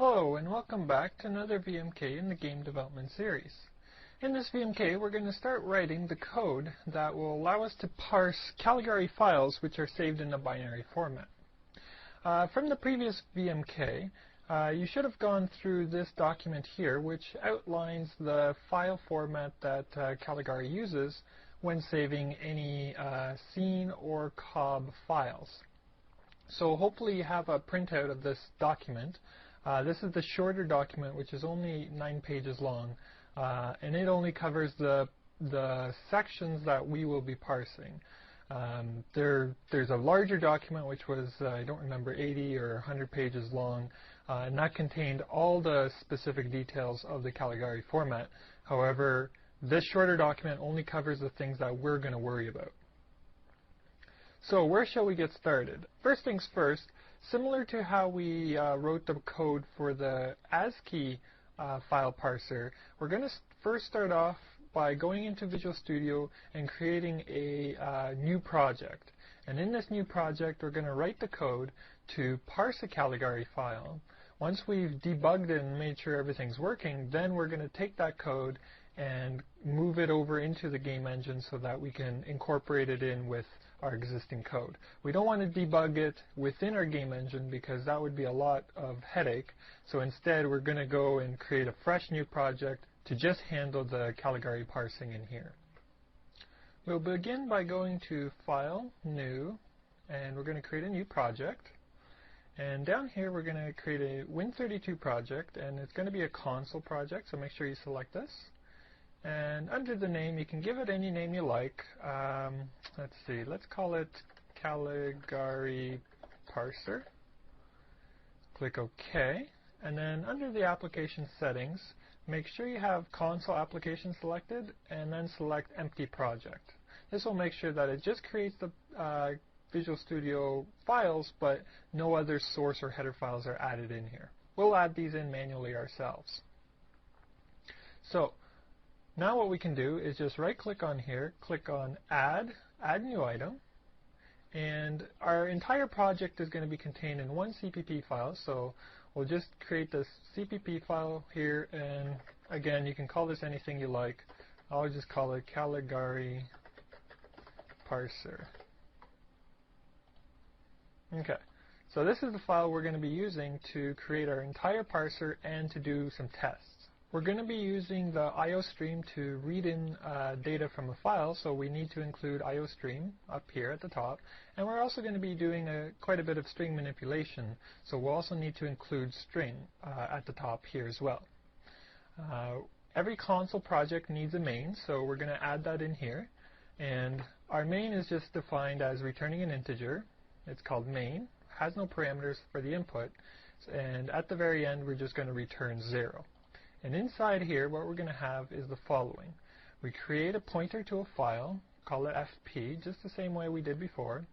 Hello and welcome back to another VMK in the game development series. In this VMK we're going to start writing the code that will allow us to parse Caligari files which are saved in a binary format. From the previous VMK, you should have gone through this document here which outlines the file format that Caligari uses when saving any scene or COB files. So hopefully you have a printout of this document. This is the shorter document, which is only 9 pages long, and it only covers the sections that we will be parsing. There's a larger document which was, I don't remember, 80 or 100 pages long, and that contained all the specific details of the Caligari format. However, this shorter document only covers the things that we're going to worry about. So where shall we get started? First things first, similar to how we wrote the code for the ASCII file parser, we're going to first start off by going into Visual Studio and creating a new project. And in this new project, we're going to write the code to parse a Caligari file. Once we've debugged it and made sure everything's working, then we're going to take that code and move it over into the game engine so that we can incorporate it in with our existing code. We don't want to debug it within our game engine because that would be a lot of headache. So instead we're going to go and create a fresh new project to just handle the Caligari parsing in here. We'll begin by going to File, New, and we're going to create a new project. And down here we're going to create a Win32 project, and it's going to be a console project, so make sure you select this. And under the name, you can give it any name you like. Let's see, let's call it Caligari Parser. Click OK. And then under the application settings, make sure you have console application selected and then select empty project. This will make sure that it just creates the Visual Studio files, but no other source or header files are added in here. We'll add these in manually ourselves. So now what we can do is just right-click on here, click on Add New Item, and our entire project is going to be contained in one CPP file, so we'll just create this CPP file here, and again, you can call this anything you like. I'll just call it Caligari Parser. Okay, so this is the file we're going to be using to create our entire parser and to do some tests. We're going to be using the IO stream to read in data from a file, so we need to include IO stream up here at the top. And we're also going to be doing quite a bit of string manipulation, so we'll also need to include string at the top here as well. Every console project needs a main, so we're going to add that in here. And our main is just defined as returning an integer. It's called main, has no parameters for the input, and at the very end we're just going to return 0. And inside here, what we're going to have is the following. We create a pointer to a file, call it FP, just the same way we did before.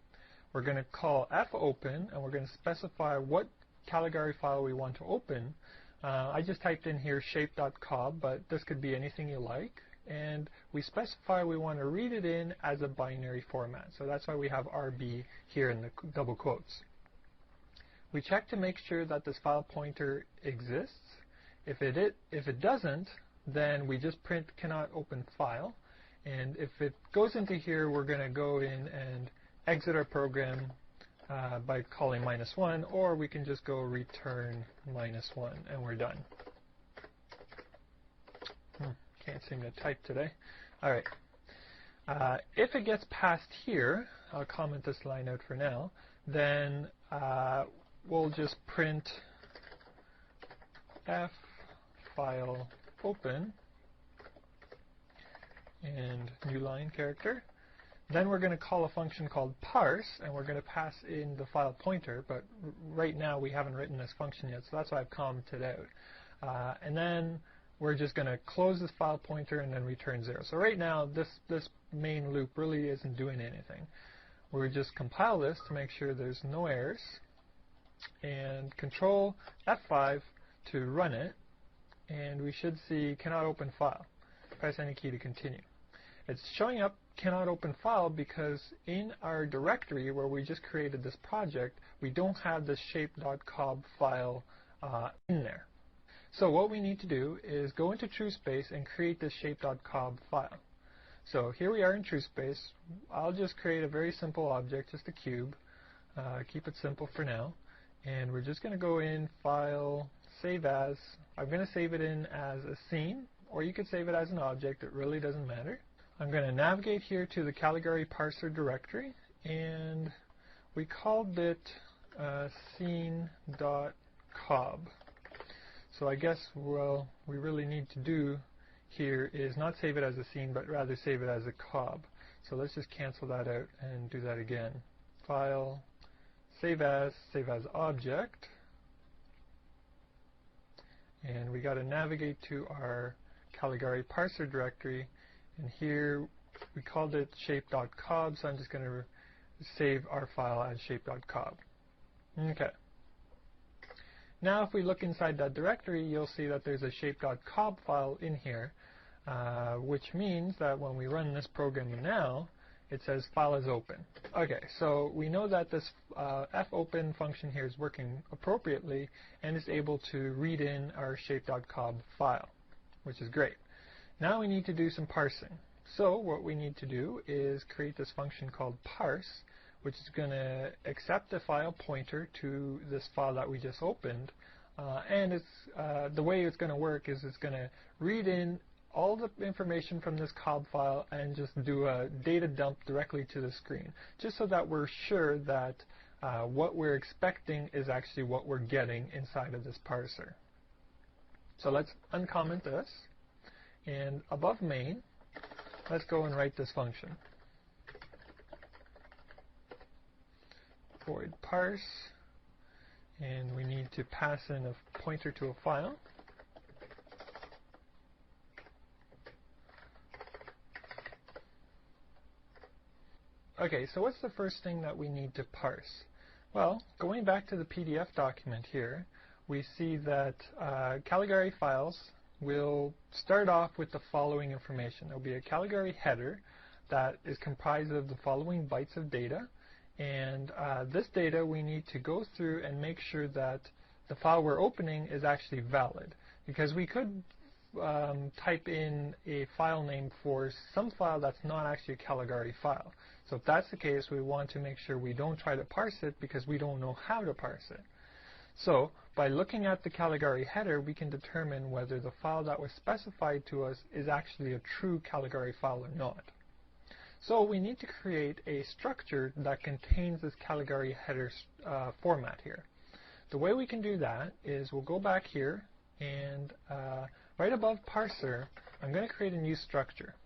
We're going to call fopen, and we're going to specify what Caligari file we want to open. I just typed in here shape.cob, but this could be anything you like. And we specify we want to read it in as a binary format. So that's why we have RB here in the double quotes. We check to make sure that this file pointer exists. If it doesn't, then we just print cannot open file. And if it goes into here, we're going to go in and exit our program by calling -1, or we can just go return -1, and we're done. Can't seem to type today. All right. If it gets past here, I'll comment this line out for now, then we'll just print F file open and new line character. Then we're going to call a function called parse, and we're going to pass in the file pointer, but right now we haven't written this function yet, so that's why I've commented out. And then we're just going to close this file pointer and then return 0. So right now this main loop really isn't doing anything. We'll just compile this to make sure there's no errors, and control F5 to run it, and we should see cannot open file. Press any key to continue. It's showing up cannot open file because in our directory where we just created this project, we don't have this shape.cob file in there. So what we need to do is go into TrueSpace and create this shape.cob file. So here we are in TrueSpace. I'll just create a very simple object, just a cube. Keep it simple for now. And we're just going to go in, File, Save As. I'm going to save it in as a scene, or you could save it as an object. It really doesn't matter. I'm going to navigate here to the Caligari Parser directory, and we called it scene.cob. So I guess what we really need to do here is not save it as a scene, but rather save it as a cob. So let's just cancel that out and do that again. File, save as object, and we got to navigate to our Caligari Parser directory, and here we called it shape.cob, so I'm just going to save our file as shape.cob. Okay. Now if we look inside that directory, you'll see that there's a shape.cob file in here, which means that when we run this program now, it says file is open. Okay, so we know that this fopen function here is working appropriately and is able to read in our shape.cob file, which is great. Now we need to do some parsing. So what we need to do is create this function called parse, which is going to accept the file pointer to this file that we just opened, and the way it's going to work is it's going to read in all the information from this cob file and just do a data dump directly to the screen, just so that we're sure that what we're expecting is actually what we're getting inside of this parser. So let's uncomment this, and above main, let's go and write this function. Void parse, and we need to pass in a pointer to a file. Okay, so what's the first thing that we need to parse? Well, going back to the PDF document here, we see that Caligari files will start off with the following information. There will be a Caligari header that is comprised of the following bytes of data, and this data we need to go through and make sure that the file we're opening is actually valid, because we could type in a file name for some file that's not actually a Caligari file. So if that's the case, we want to make sure we don't try to parse it because we don't know how to parse it. So by looking at the Caligari header, we can determine whether the file that was specified to us is actually a true Caligari file or not. So we need to create a structure that contains this Caligari header format here. The way we can do that is we'll go back here, and right above parser, I'm going to create a new structure.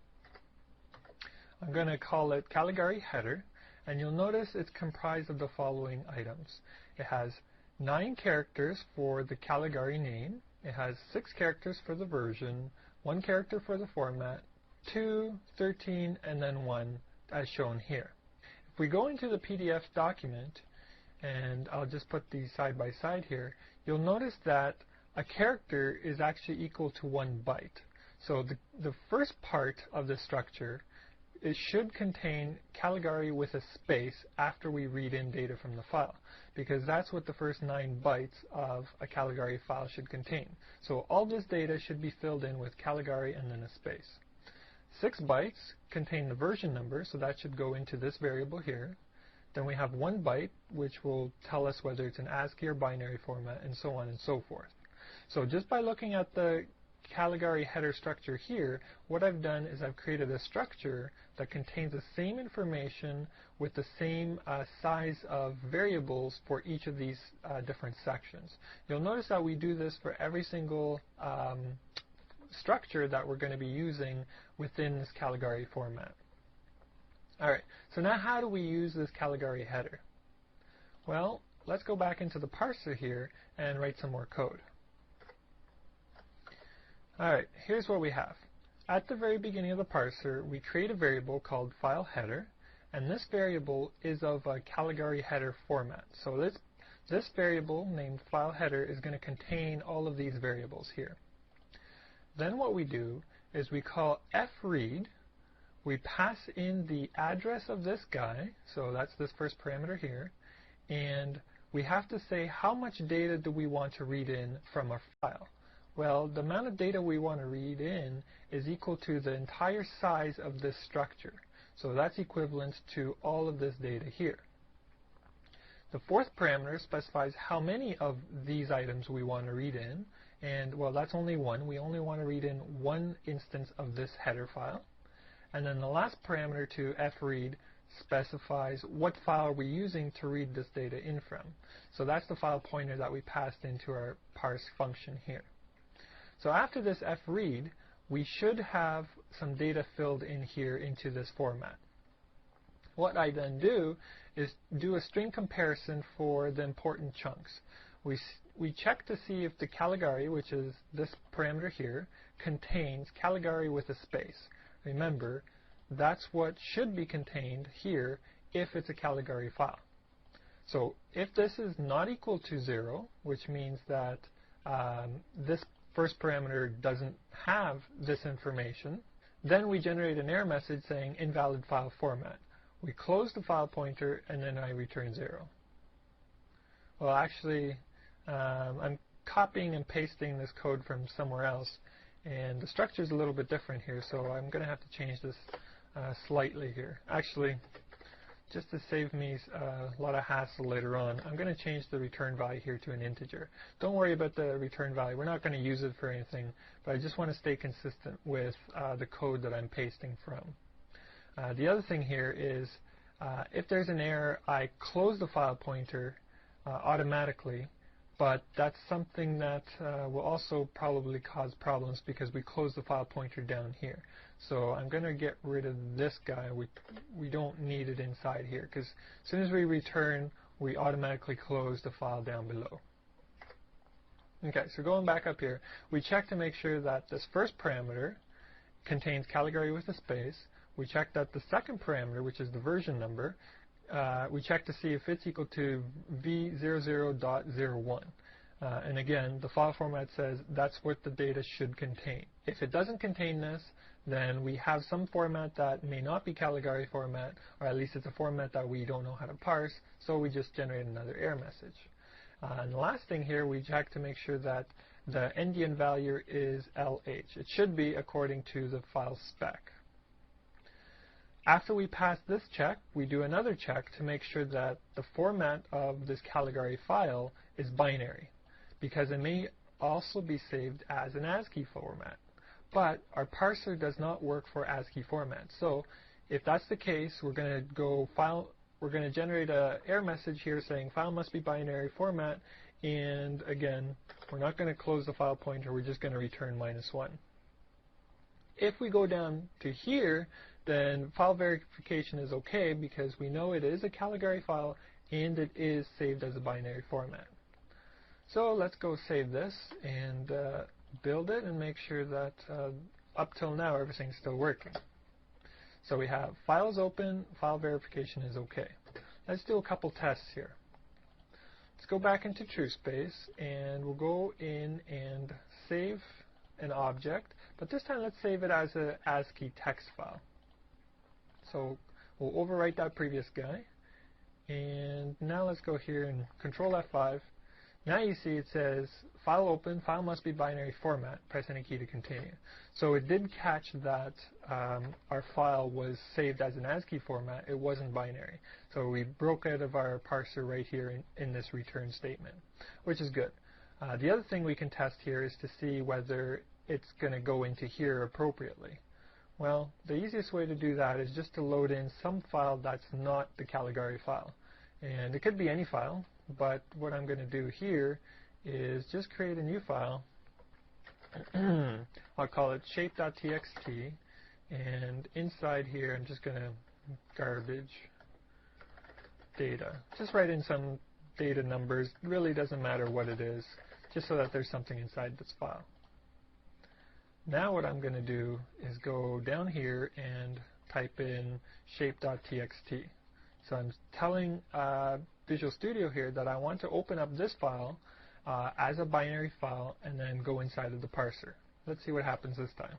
I'm going to call it Caligari header, and you'll notice it's comprised of the following items. It has 9 characters for the Caligari name, it has 6 characters for the version, 1 character for the format, 2, 13, and then 1 as shown here. If we go into the PDF document, and I'll just put these side by side here, you'll notice that a character is actually equal to 1 byte. So the first part of the structure, it should contain Caligari with a space after we read in data from the file, because that's what the first 9 bytes of a Caligari file should contain. So all this data should be filled in with Caligari and then a space. 6 bytes contain the version number, so that should go into this variable here. Then we have 1 byte, which will tell us whether it's an ASCII or binary format, and so on and so forth. So just by looking at the Caligari header structure here, what I've done is I've created a structure that contains the same information with the same size of variables for each of these different sections. You'll notice that we do this for every single structure that we're going to be using within this Caligari format. Alright, so now how do we use this Caligari header? Well, let's go back into the parser here and write some more code. Alright, here's what we have. At the very beginning of the parser, we create a variable called fileHeader, and this variable is of a Caligari header format. So this variable named fileHeader is going to contain all of these variables here. Then what we do is we call fread, we pass in the address of this guy, so that's this first parameter here, and we have to say how much data do we want to read in from our file. Well, the amount of data we want to read in is equal to the entire size of this structure. So that's equivalent to all of this data here. The fourth parameter specifies how many of these items we want to read in. And, well, that's only one. We only want to read in one instance of this header file. And then the last parameter to fread specifies what file we're using to read this data in from. So that's the file pointer that we passed into our parse function here. So after this fread, we should have some data filled in here into this format. What I then do is do a string comparison for the important chunks. We check to see if the Caligari, which is this parameter here, contains Caligari with a space. Remember, that's what should be contained here if it's a Caligari file. So if this is not equal to 0, which means that this first parameter doesn't have this information, then we generate an error message saying invalid file format. We close the file pointer and then I return 0. Well, actually, I'm copying and pasting this code from somewhere else, and the structure is a little bit different here, so I'm going to have to change this slightly here. Actually, just to save me a lot of hassle later on, I'm going to change the return value here to an integer. Don't worry about the return value. We're not going to use it for anything, but I just want to stay consistent with the code that I'm pasting from. The other thing here is if there's an error, I close the file pointer automatically, but that's something that will also probably cause problems because we close the file pointer down here. So I'm going to get rid of this guy. We don't need it inside here because as soon as we return, we automatically close the file down below. Okay, so going back up here, we check to make sure that this first parameter contains Caligari with a space. We check that the second parameter, which is the version number, we check to see if it's equal to v00.01. And again, the file format says that's what the data should contain. If it doesn't contain this, then we have some format that may not be Caligari format, or at least it's a format that we don't know how to parse, so we just generate another error message. And the last thing here, we check to make sure that the endian value is LH. It should be according to the file spec. After we pass this check, we do another check to make sure that the format of this Caligari file is binary, because it may also be saved as an ASCII format. But our parser does not work for ASCII format. So if that's the case, we're going to generate an error message here saying file must be binary format, and again, we're not going to close the file pointer, we're just going to return -1. If we go down to here, then file verification is okay because we know it is a Caligari file and it is saved as a binary format. So let's go save this and build it and make sure that up till now everything's still working. So we have files open, file verification is okay. Let's do a couple tests here. Let's go back into TrueSpace and we'll go in and save an object, but this time let's save it as a ASCII text file. So we'll overwrite that previous guy, and now let's go here and Control F5. Now you see it says file open, file must be binary format, press any key to continue. So it did catch that our file was saved as an ASCII format, it wasn't binary. So we broke out of our parser right here in this return statement, which is good. The other thing we can test here is to see whether it's going to go into here appropriately. Well, the easiest way to do that is just to load in some file that's not the Caligari file. And it could be any file, but what I'm going to do here is just create a new file. I'll call it shape.txt, and inside here I'm just going to garbage data. Just write in some data numbers. It really doesn't matter what it is, just so that there's something inside this file. Now what I'm going to do is go down here and type in shape.txt. So I'm telling Visual Studio here that I want to open up this file as a binary file and then go inside of the parser. Let's see what happens this time.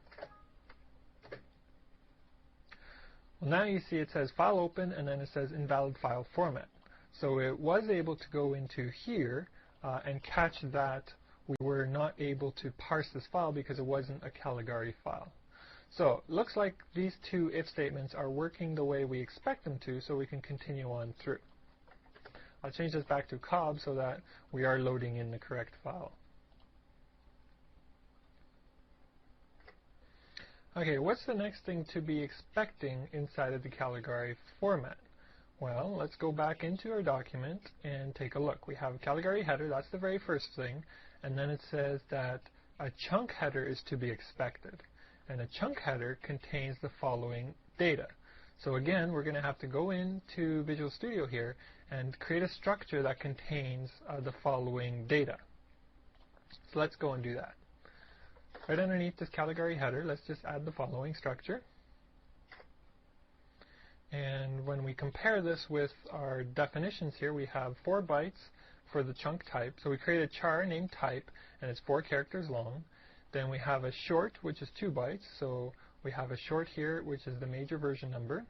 Well, now you see it says file open and then it says invalid file format. So it was able to go into here and catch that we were not able to parse this file because it wasn't a Caligari file. So it looks like these two if statements are working the way we expect them to, so we can continue on through. I'll change this back to COB so that we are loading in the correct file. Okay, what's the next thing to be expecting inside of the Caligari format? Well, let's go back into our document and take a look. We have a Caligari header, that's the very first thing, and then it says that a chunk header is to be expected. And a chunk header contains the following data. So again, we're going to have to go into Visual Studio here and create a structure that contains the following data. So let's go and do that. Right underneath this Caligari header, let's just add the following structure. And when we compare this with our definitions here, we have 4 bytes for the chunk type. So we create a char named type, and it's 4 characters long. Then we have a short, which is 2 bytes. So we have a short here, which is the major version number.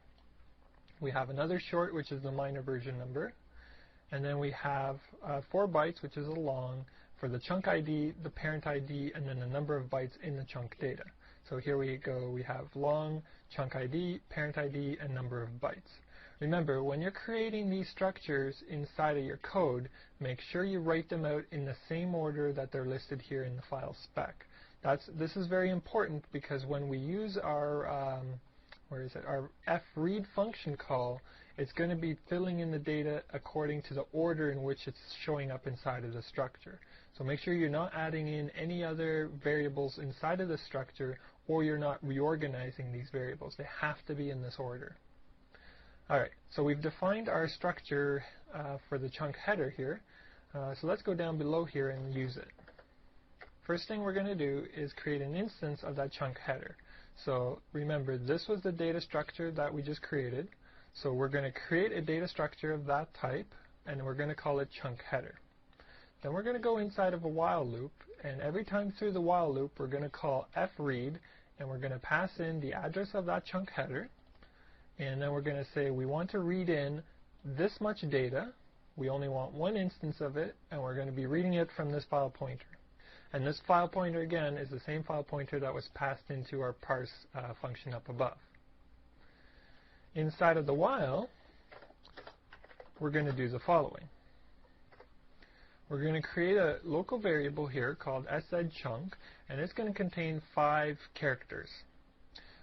We have another short, which is the minor version number. And then we have 4 bytes, which is a long, for the chunk ID, the parent ID, and then the number of bytes in the chunk data. So here we go, we have long, chunk ID, parent ID, and number of bytes. Remember, when you're creating these structures inside of your code, make sure you write them out in the same order that they're listed here in the file spec. This is very important because when we use our our fread function call, it's going to be filling in the data according to the order in which it's showing up inside of the structure. So make sure you're not adding in any other variables inside of the structure, or you're not reorganizing these variables. They have to be in this order. Alright, so we've defined our structure for the chunk header here. So let's go down below here and use it. First thing we're going to do is create an instance of that chunk header. So remember, this was the data structure that we just created. So we're going to create a data structure of that type, and we're going to call it chunk header. Then we're going to go inside of a while loop, and every time through the while loop, we're going to call fread, and we're going to pass in the address of that chunk header, and then we're going to say we want to read in this much data. We only want one instance of it, and we're going to be reading it from this file pointer. And this file pointer, again, is the same file pointer that was passed into our parse function up above. Inside of the while, we're going to do the following. We're going to create a local variable here called szchunk, and it's going to contain 5 characters.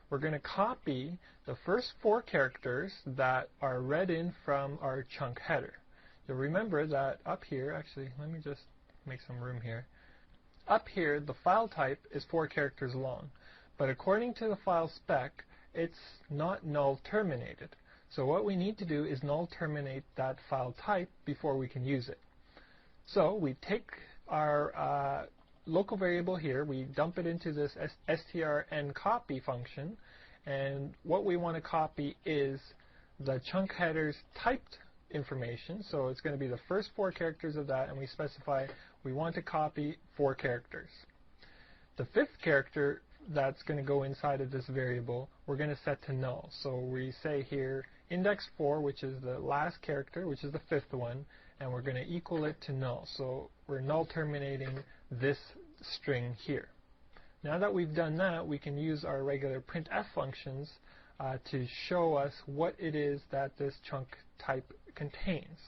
We're going to copy the first 4 characters that are read in from our chunk header. You'll remember that up here, actually, let me just make some room here. Up here, the file type is 4 characters long, but according to the file spec, it's not null terminated. So what we need to do is null terminate that file type before we can use it. So we take our local variable here, we dump it into this strncopy function, and what we want to copy is the chunk header's typed information. So it's going to be the first 4 characters of that, and we specify we want to copy 4 characters. The 5th character that's going to go inside of this variable, we're going to set to null. So we say here index 4, which is the last character, which is the 5th one, and we're going to equal it to null. So we're null terminating this string here. Now that we've done that, we can use our regular printf functions to show us what it is that this chunk type contains.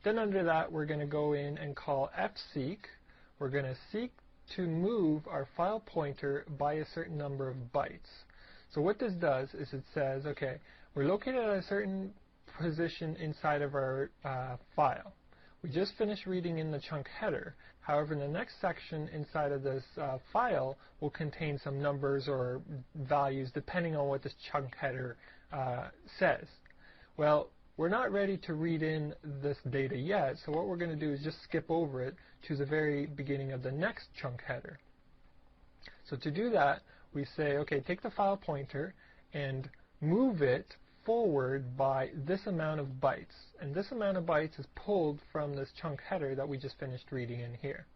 Then under that, we're going to go in and call fseek. We're going to seek to move our file pointer by a certain number of bytes. So what this does is it says, okay, we're located at a certain position inside of our file. We just finished reading in the chunk header. However, the next section inside of this file will contain some numbers or values depending on what this chunk header says. Well, we're not ready to read in this data yet, so what we're going to do is just skip over it to the very beginning of the next chunk header. So to do that, we say, okay, take the file pointer and move it forward by this amount of bytes. And this amount of bytes is pulled from this chunk header that we just finished reading in here.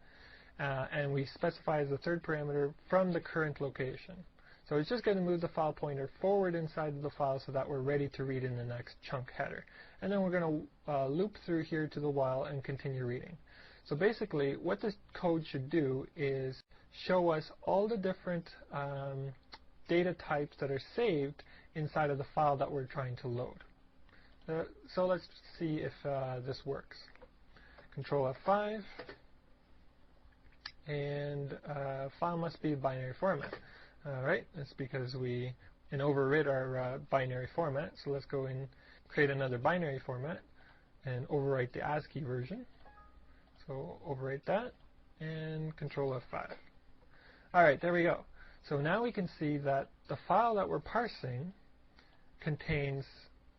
And we specify as the third parameter from the current location. So it's just going to move the file pointer forward inside of the file so that we're ready to read in the next chunk header. And then we're going to loop through here to the while and continue reading. So basically what this code should do is show us all the different data types that are saved inside of the file that we're trying to load. So let's see if this works. Control F5, and file must be binary format. Alright, that's because we overrid our binary format. So let's go and create another binary format and overwrite the ASCII version. So overwrite that and Control F5. Alright, there we go. So now we can see that the file that we're parsing contains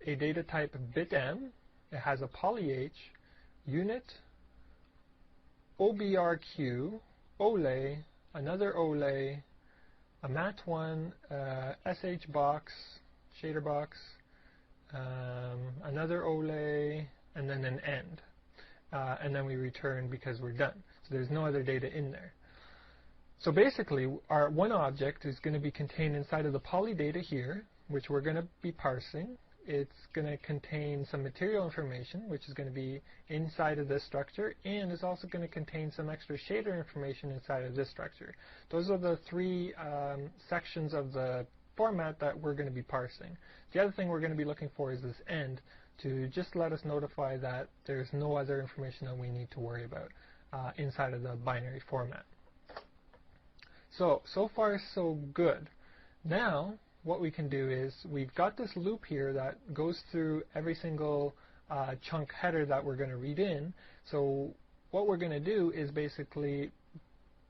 a data type bitm. It has a PolH, unit, OBRQ, OLE, another OLE, a Mat1, SHBx, shader box, another OLE, and then an end. And then we return because we're done. So there's no other data in there. So basically, our one object is going to be contained inside of the poly data here, which we're going to be parsing. It's going to contain some material information, which is going to be inside of this structure, and it's also going to contain some extra shader information inside of this structure. Those are the three sections of the format that we're going to be parsing. The other thing we're going to be looking for is this end to just let us notify that there's no other information that we need to worry about inside of the binary format. So far so good. Now what we can do is we've got this loop here that goes through every single chunk header that we're going to read in. So what we're going to do is basically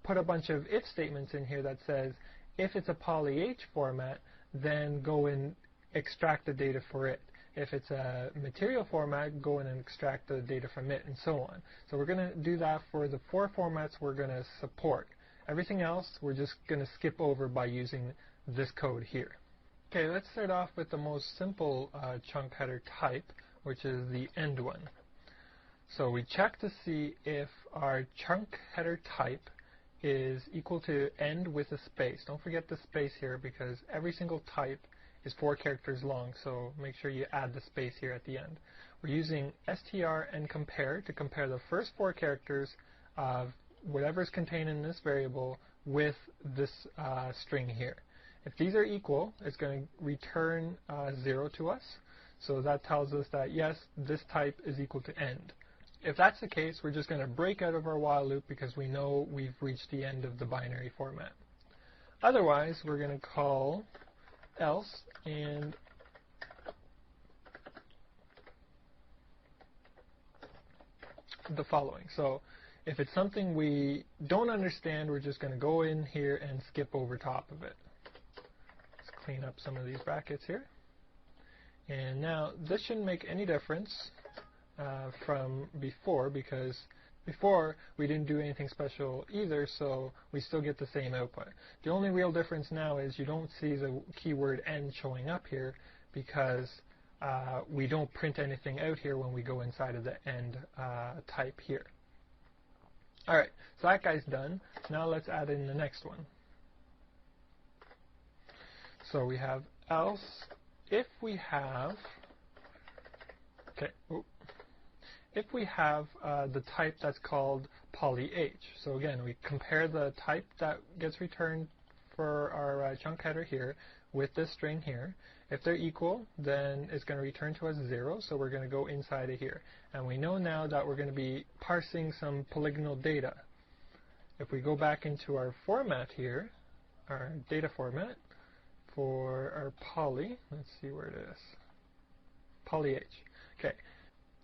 put a bunch of if statements in here that says if it's a PolH format, then go and extract the data for it. If it's a material format, go in and extract the data from it, and so on. So we're going to do that for the 4 formats we're going to support. Everything else we're just going to skip over by using this code here. Okay, let's start off with the most simple chunk header type, which is the end one. So we check to see if our chunk header type is equal to end with a space. Don't forget the space here because every single type is 4 characters long, so make sure you add the space here at the end. We're using str and compare to compare the first 4 characters of whatever is contained in this variable with this string here. If these are equal, it's going to return 0 to us. So that tells us that yes, this type is equal to end. If that's the case, we're just going to break out of our while loop because we know we've reached the end of the binary format. Otherwise, we're going to call else and the following. So if it's something we don't understand, we're just going to go in here and skip over top of it. Let's clean up some of these brackets here. And now this shouldn't make any difference from before, because before we didn't do anything special either, so we still get the same output. The only real difference now is you don't see the keyword end showing up here because we don't print anything out here when we go inside of the end type here. Alright, so that guy's done. Now let's add in the next one. So we have else if we have the type that's called PolH. So again, we compare the type that gets returned for our chunk header here with this string here. If they're equal, then it's going to return to us 0, so we're going to go inside of here. And we know now that we're going to be parsing some polygonal data. If we go back into our format here, our data format, for our poly, let's see where it is, PolH. Okay,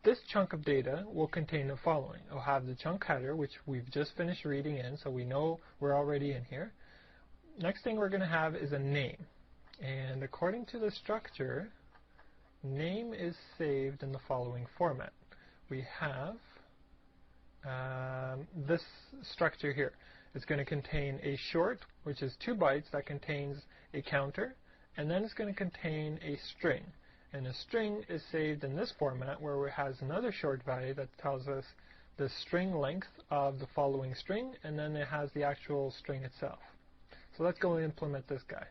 this chunk of data will contain the following. It'll have the chunk header, which we've just finished reading in, so we know we're already in here. Next thing we're going to have is a name. And according to the structure, name is saved in the following format. We have this structure here. It's going to contain a short, which is 2 bytes, that contains a counter, and then it's going to contain a string. And a string is saved in this format where it has another short value that tells us the string length of the following string, and then it has the actual string itself. So let's go and implement this guy.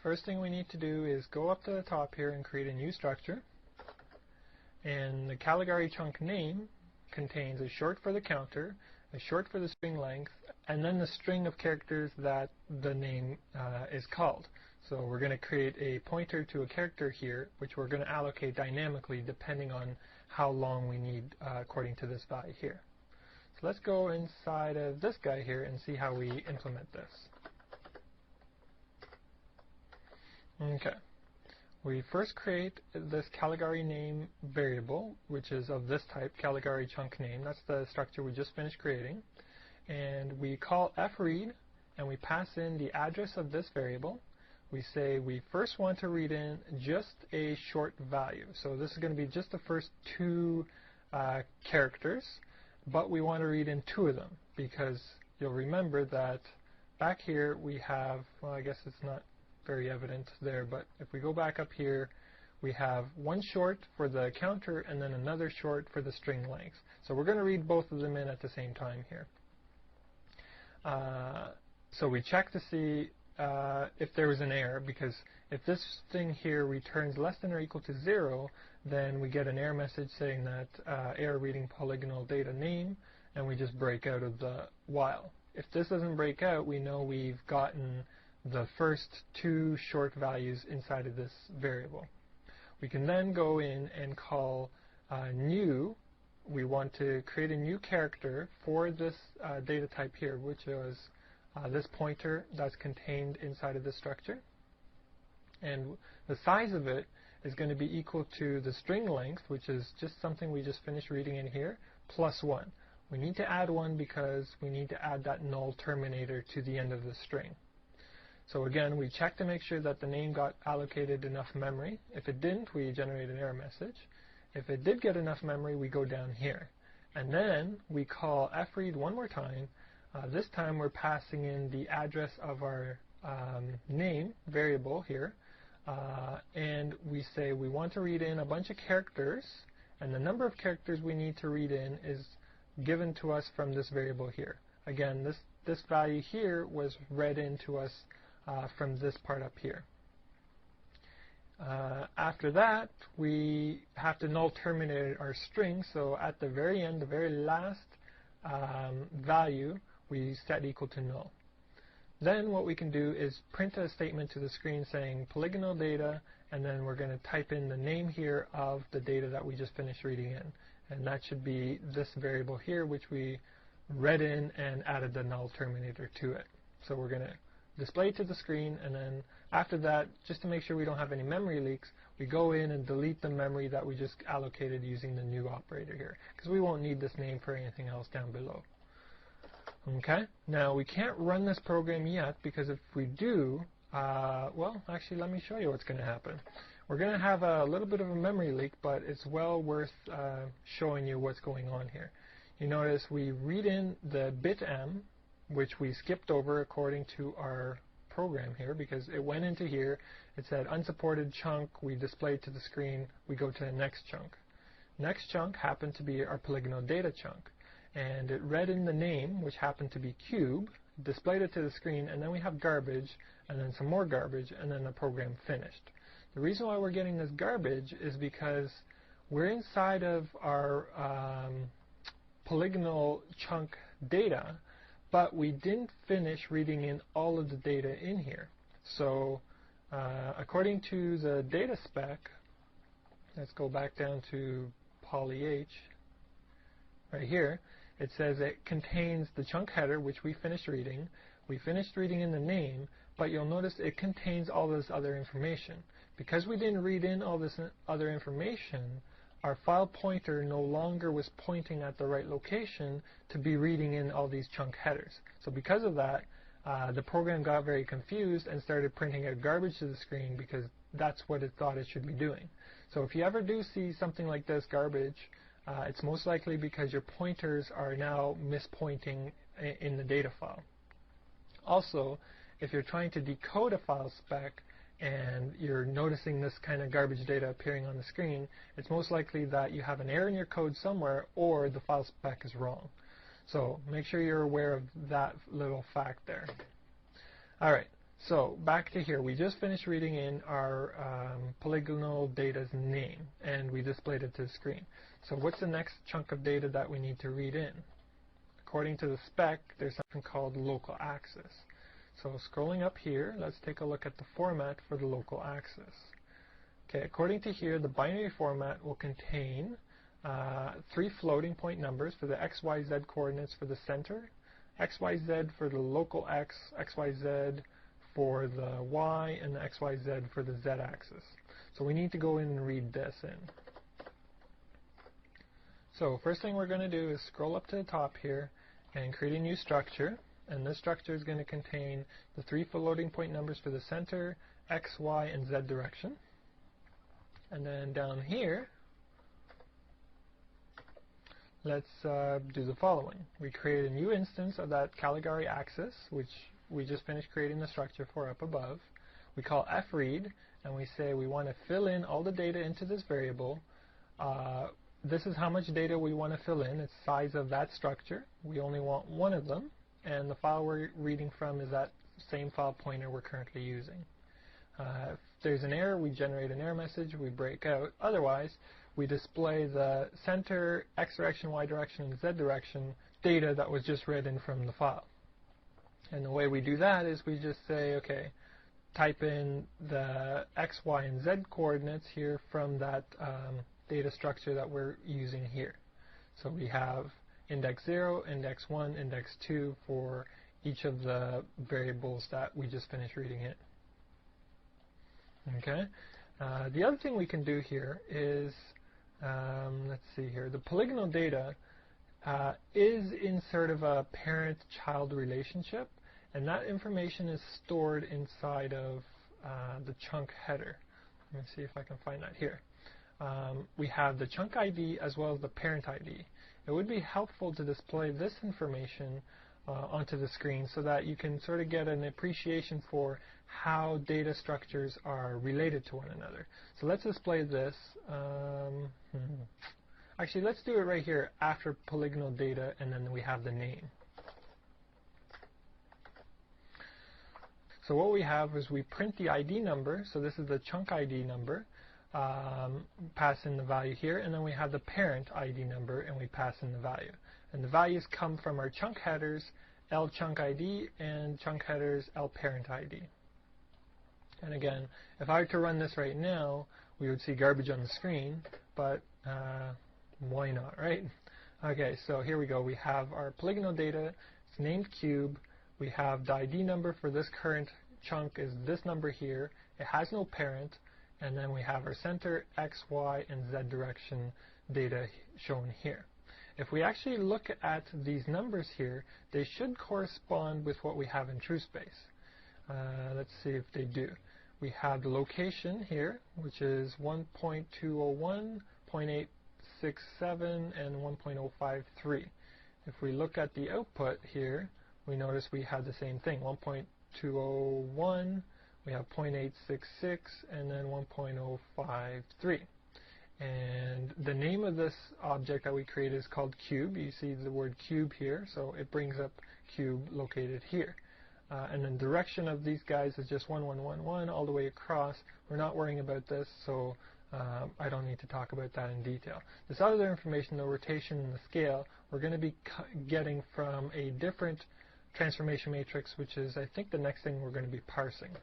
First thing we need to do is go up to the top here and create a new structure. And the Caligari chunk name contains a short for the counter, a short for the string length, and then the string of characters that the name is called. So we're going to create a pointer to a character here, which we're going to allocate dynamically depending on how long we need according to this value here. So let's go inside of this guy here and see how we implement this. Okay. We first create this Caligari name variable, which is of this type, Caligari chunk name. That's the structure we just finished creating. And we call fread, and we pass in the address of this variable. We say we first want to read in just a short value. So this is going to be just the first two characters, but we want to read in two of them because you'll remember that back here we have, well, I guess it's not very evident there, but if we go back up here, we have one short for the counter and then another short for the string length. So we're going to read both of them in at the same time here. So we check to see if there was an error, because if this thing here returns less than or equal to 0, then we get an error message saying that error reading polygonal data name, and we just break out of the while. If this doesn't break out, we know we've gotten the first two short values inside of this variable. We can then go in and call new. We want to create a new character for this data type here, which is this pointer that's contained inside of this structure. And the size of it is going to be equal to the string length, which is just something we just finished reading in here, plus 1. We need to add 1 because we need to add that null terminator to the end of the string. So again, we check to make sure that the name got allocated enough memory. If it didn't, we generate an error message. If it did get enough memory, we go down here. And then we call fread one more time. This time we're passing in the address of our name variable here. And we say we want to read in a bunch of characters, and the number of characters we need to read in is given to us from this variable here. Again, this value here was read into us from this part up here. After that, we have to null terminate our string, so at the very end, the very last value, we set equal to null. Then what we can do is print a statement to the screen saying polygonal data, and then we're going to type in the name here of the data that we just finished reading in. And that should be this variable here, which we read in and added the null terminator to it. So we're going to display it to the screen, and then after that, just to make sure we don't have any memory leaks, we go in and delete the memory that we just allocated using the new operator here, because we won't need this name for anything else down below. Okay, now we can't run this program yet, because if we do, well, actually let me show you what's going to happen. We're going to have a little bit of a memory leak, but it's well worth showing you what's going on here. You notice we read in the bit M, which we skipped over according to our program here, because it went into here, it said unsupported chunk, we displayed to the screen, we go to the next chunk. Next chunk happened to be our polygonal data chunk, and it read in the name, which happened to be cube, displayed it to the screen, and then we have garbage, and then some more garbage, and then the program finished. The reason why we're getting this garbage is because we're inside of our polygonal chunk data, but we didn't finish reading in all of the data in here. So according to the data spec, let's go back down to PolH right here. It says it contains the chunk header, which we finished reading. We finished reading in the name, but you'll notice it contains all this other information. Because we didn't read in all this other information, our file pointer no longer was pointing at the right location to be reading in all these chunk headers. So because of that, the program got very confused and started printing out garbage to the screen, because that's what it thought it should be doing. So if you ever do see something like this, garbage, it's most likely because your pointers are now mispointing in the data file. Also, if you're trying to decode a file spec and you're noticing this kind of garbage data appearing on the screen, it's most likely that you have an error in your code somewhere, or the file spec is wrong. So make sure you're aware of that little fact there. Alright, So back to here, we just finished reading in our polygonal data's name, and we displayed it to the screen. So what's the next chunk of data that we need to read in? According to the spec, there's something called local axis. So scrolling up here, let's take a look at the format for the local axis. Okay, according to here, the binary format will contain 3 floating point numbers for the x, y, z coordinates for the center, x, y, z for the local x, y, z for the y, and the x, y, z for the z axis. So we need to go in and read this in. So first thing we're going to do is scroll up to the top here and create a new structure. And this structure is going to contain the 3 floating point numbers for the center, x, y, and z direction. And then down here, let's do the following. We create a new instance of that Caligari axis, which we just finished creating the structure for up above. We call fread, and we say we want to fill in all the data into this variable. This is how much data we want to fill in. It's size of that structure. We only want one of them, and the file we're reading from is that same file pointer we're currently using. If there's an error, we generate an error message, we break out. Otherwise, we display the center, x direction, y direction, and z direction data that was just read in from the file. And the way we do that is we just say, okay, type in the x, y, and z coordinates here from that data structure that we're using here. So we have index 0, index 1, index 2 for each of the variables that we just finished reading in. Okay. The other thing we can do here is, let's see here, the polygonal data is in sort of a parent-child relationship, and that information is stored inside of the chunk header. Let me see if I can find that here. We have the chunk ID as well as the parent ID. It would be helpful to display this information onto the screen so that you can sort of get an appreciation for how data structures are related to one another. So let's display this. Actually, let's do it right here after polygonal data, and then we have the name. So what we have is we print the ID number. So this is the chunk ID number. Pass in the value here, and then we have the parent ID number, and we pass in the value. And the values come from our chunk headers, L chunk ID, and chunk headers, L parent ID. And again, if I were to run this right now, we would see garbage on the screen, but why not, right? Okay, so here we go. We have our polygonal data. It's named cube. We have the ID number for this current chunk is this number here. It has no parent. And then we have our center, x, y, and z direction data shown here. If we actually look at these numbers here, they should correspond with what we have in TrueSpace. Let's see if they do. We have the location here, which is 1.201, 0.867, and 1.053. If we look at the output here, we notice we have the same thing, 1.201, we have 0.866, and then 1.053. And the name of this object that we created is called cube. You see the word cube here, so it brings up cube located here. And the direction of these guys is just 1, 1, 1, 1 all the way across. We're not worrying about this, so I don't need to talk about that in detail. This other information, the rotation and the scale, we're going to be getting from a different transformation matrix, which is, I think, the next thing we're going to be parsing.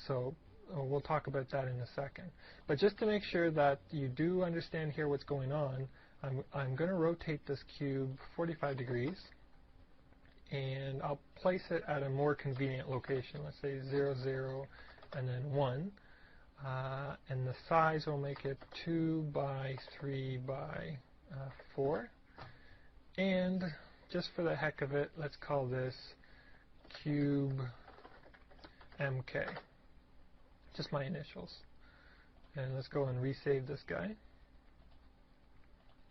So we'll talk about that in a second. But just to make sure that you do understand here what's going on, I'm going to rotate this cube 45 degrees, and I'll place it at a more convenient location. Let's say 0, 0, and then 1. And the size will make it 2 by 3 by 4. And just for the heck of it, let's call this cube MK. Just my initials. And let's go and resave this guy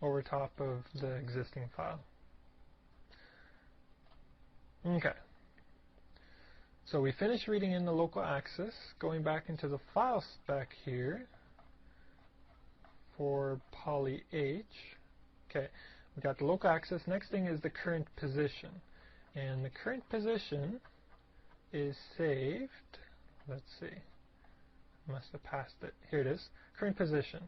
over top of the existing file. Okay. So we finished reading in the local axis. Going back into the file spec here for PolH. Okay, we got the local axis. Next thing is the current position. And the current position is saved. let's see. Must have passed it. Here it is. Current position.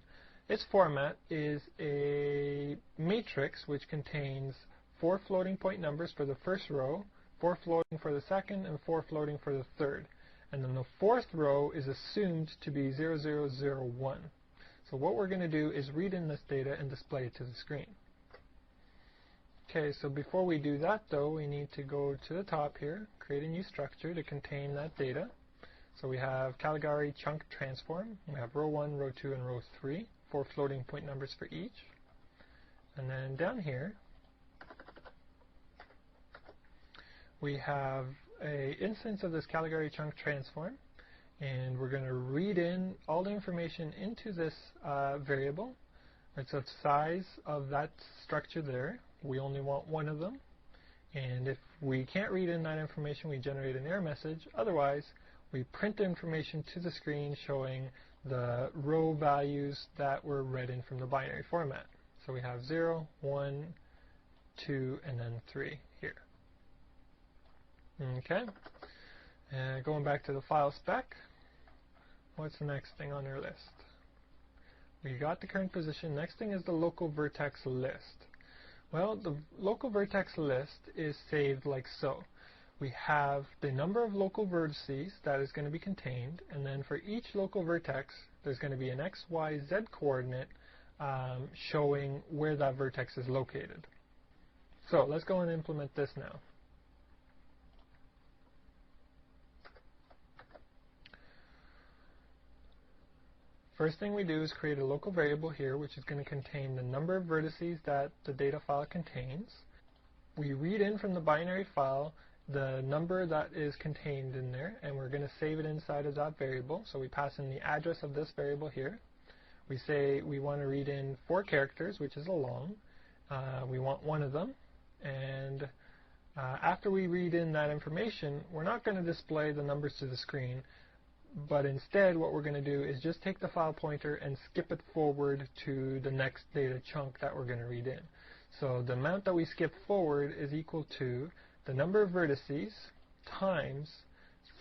Its format is a matrix which contains 4 floating point numbers for the first row, 4 floating for the second, and 4 floating for the third. And then the fourth row is assumed to be 0001. So what we're going to do is read in this data and display it to the screen. Okay, so before we do that though, we need to go to the top here, create a new structure to contain that data. So we have Caligari chunk transform. We have row 1, row 2, and row 3, 4 floating point numbers for each. And then down here, we have an instance of this Caligari chunk transform, and we're going to read in all the information into this variable. It's the size of that structure there. We only want one of them. And if we can't read in that information, we generate an error message. Otherwise, we print the information to the screen showing the row values that were read in from the binary format. So we have 0, 1, 2, and then 3 here. Okay. Going back to the file spec, what's the next thing on our list? We got the current position. Next thing is the local vertex list. Well, the local vertex list is saved like so. We have the number of local vertices that is going to be contained, and then for each local vertex, there's going to be an x, y, z coordinate showing where that vertex is located. So let's go and implement this now. First thing we do is create a local variable here, which is going to contain the number of vertices that the data file contains. We read in from the binary file the number that is contained in there, and we're going to save it inside of that variable. So we pass in the address of this variable here. We say we want to read in 4 characters, which is a long. We want one of them. And after we read in that information, we're not going to display the numbers to the screen, but instead what we're going to do is just take the file pointer and skip it forward to the next data chunk that we're going to read in. So the amount that we skip forward is equal to the number of vertices times